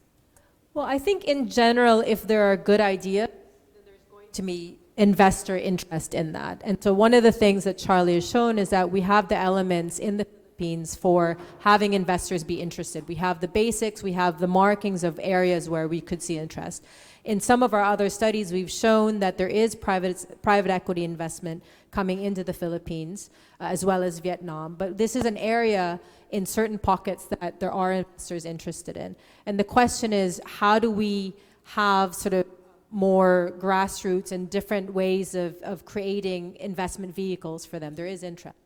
Well, I think in general, if there are good ideas, then there's going to be investor interest in that. And so one of the things that Charlie has shown is that we have the elements in the Philippines for having investors be interested. We have the basics, we have the markings of areas where we could see interest. In some of our other studies, we've shown that there is private equity investment coming into the Philippines, as well as Vietnam. But this is an area in certain pockets that there are investors interested in. And the question is, how do we have sort of more grassroots and different ways of creating investment vehicles for them? There is interest.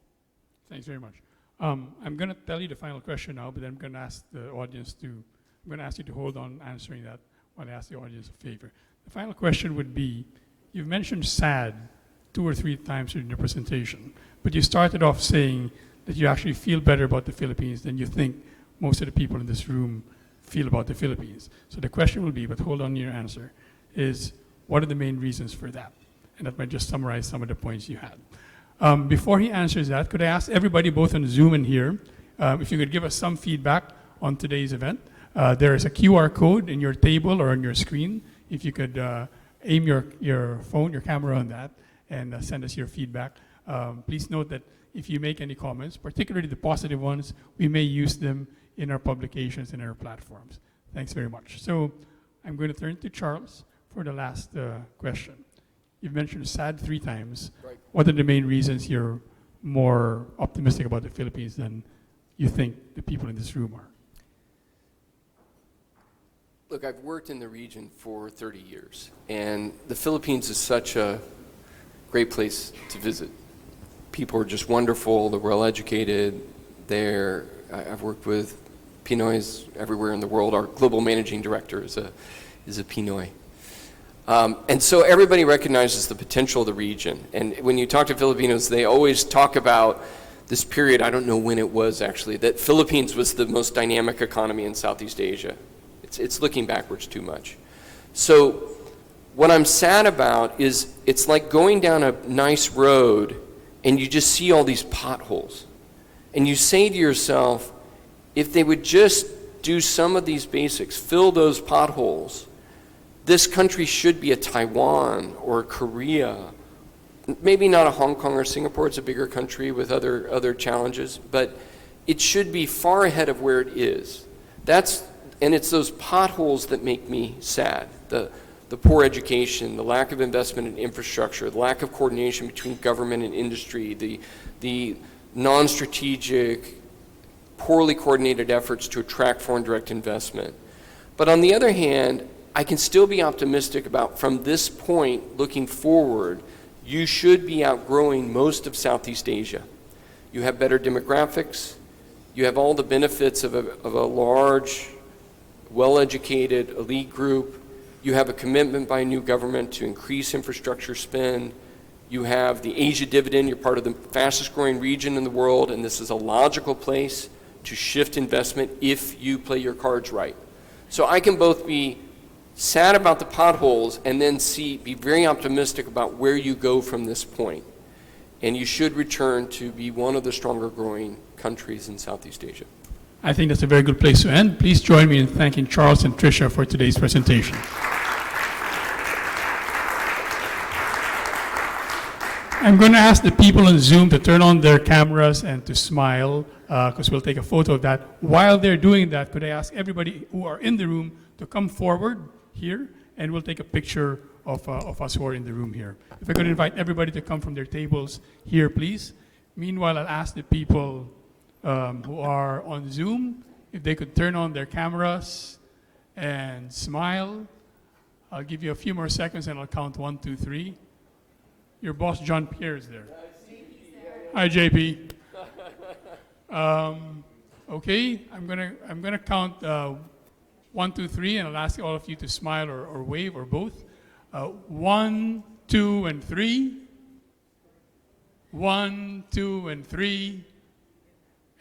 Thanks very much. I'm going to tell you the final question now, but then I'm going to ask the audience I'm going to ask you to hold on answering that while I ask the audience a favor. The final question would be, you've mentioned SAD 2 or 3 times during the presentation, but you started off saying that you actually feel better about the Philippines than you think most of the people in this room feel about the Philippines. So the question will be, but hold on to your answer, is what are the main reasons for that? And that might just summarize some of the points you had. Before he answers that, could I ask everybody, both on Zoom and here, if you could give us some feedback on today's event. There is a QR code in your table or on your screen. If you could aim your phone, your camera on that, and send us your feedback. Please note that if you make any comments, particularly the positive ones, we may use them in our publications and our platforms. Thanks very much. So I'm going to turn to Charles for the last question. You've mentioned SAD 3 times. Right. What are the main reasons you're more optimistic about the Philippines than you think the people in this room are? Look, I've worked in the region for 30 years, and the Philippines is such a great place to visit. People are just wonderful, they're well educated. I've worked with Pinoys everywhere in the world. Our global managing director is a Pinoy. And so everybody recognizes the potential of the region. And when you talk to Filipinos, they always talk about this period, I don't know when it was actually, that Philippines was the most dynamic economy in Southeast Asia. It's looking backwards too much. So what I'm sad about is it's like going down a nice road and you just see all these potholes. And you say to yourself, if they would just do some of these basics, fill those potholes, this country should be a Taiwan or a Korea, maybe not a Hong Kong or Singapore, it's a bigger country with other challenges, but it should be far ahead of where it is. And it's those potholes that make me sad. The poor education, the lack of investment in infrastructure, the lack of coordination between government and industry, the non-strategic, poorly coordinated efforts to attract foreign direct investment. But on the other hand, I can still be optimistic about, from this point looking forward, you should be outgrowing most of Southeast Asia. You have better demographics. You have all the benefits of a large, well-educated elite group. You have a commitment by a new government to increase infrastructure spend. You have the Asia dividend. You're part of the fastest growing region in the world, and this is a logical place to shift investment if you play your cards right. So I can both be sad about the potholes and then be very optimistic about where you go from this point. And you should return to be one of the stronger growing countries in Southeast Asia. I think that's a very good place to end. Please join me in thanking Charles and Tricia for today's presentation. I'm going to ask the people on Zoom to turn on their cameras and to smile, because we'll take a photo of that. While they're doing that, could I ask everybody who are in the room to come forward here, and we'll take a picture of us who are in the room here. If I could invite everybody to come from their tables here, please. Meanwhile, I'll ask the people who are on Zoom if they could turn on their cameras and smile. I'll give you a few more seconds, and I'll count 1, 2, 3. Your boss, John Pierre, is there. Hi, JP. Okay, I'm gonna count 1, 2, 3, and I'll ask all of you to smile or wave or both. 1, 2, and 3. 1, 2, and 3.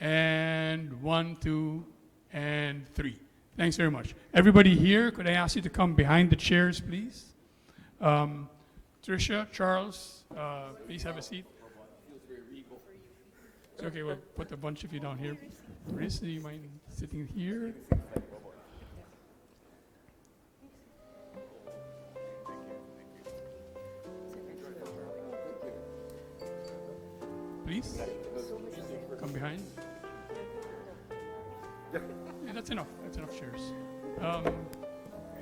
And 1, 2, and 3. Thanks very much. Everybody here, could I ask you to come behind the chairs, please? Tricia, Charles, please have a seat. It's okay, we'll put a bunch of you down here. Chris, do you mind sitting here? Please, come behind. Yeah, that's enough chairs.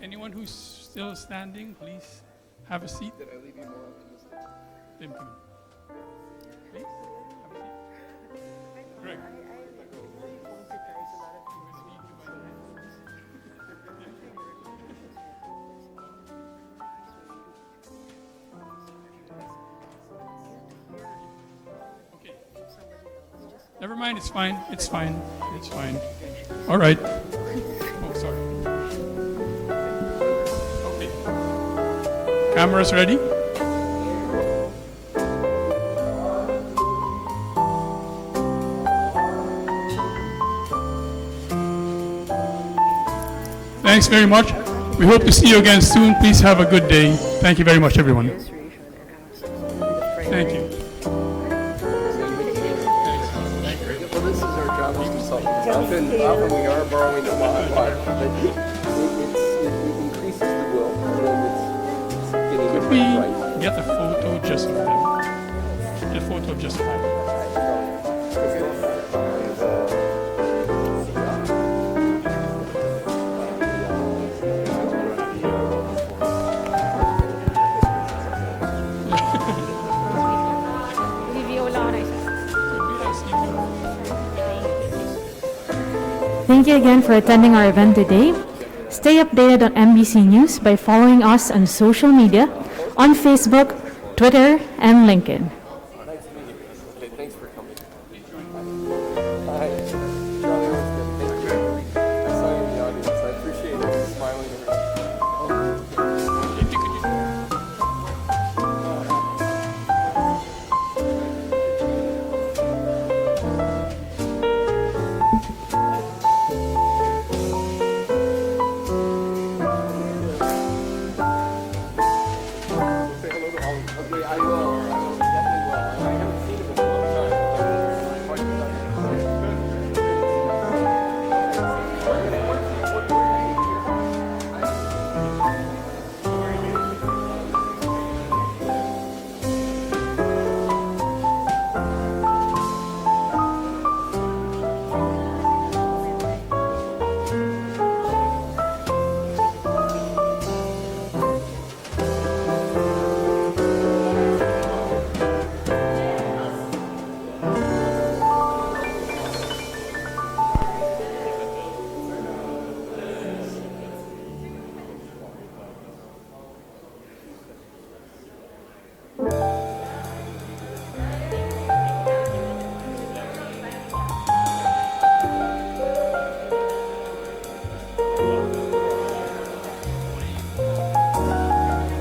Anyone who's still standing, please have a seat. Did I leave you more optimistic? Tim, come in. Please, have a seat. Greg. Okay. Never mind, it's fine. It's fine. It's fine. All right. Oh, sorry. Okay. Cameras ready? Thanks very much. We hope to see you again soon. Please have a good day. Thank you very much, everyone. Thank you. Well, this is our job as consultants. Often we are borrowing the modifier, but it increases the will, and then it's getting Could it we right. get a photo just of them? Get a photo of just of them. Thank you again for attending our event today. Stay updated on MBC News by following us on social media on Facebook, Twitter, and LinkedIn.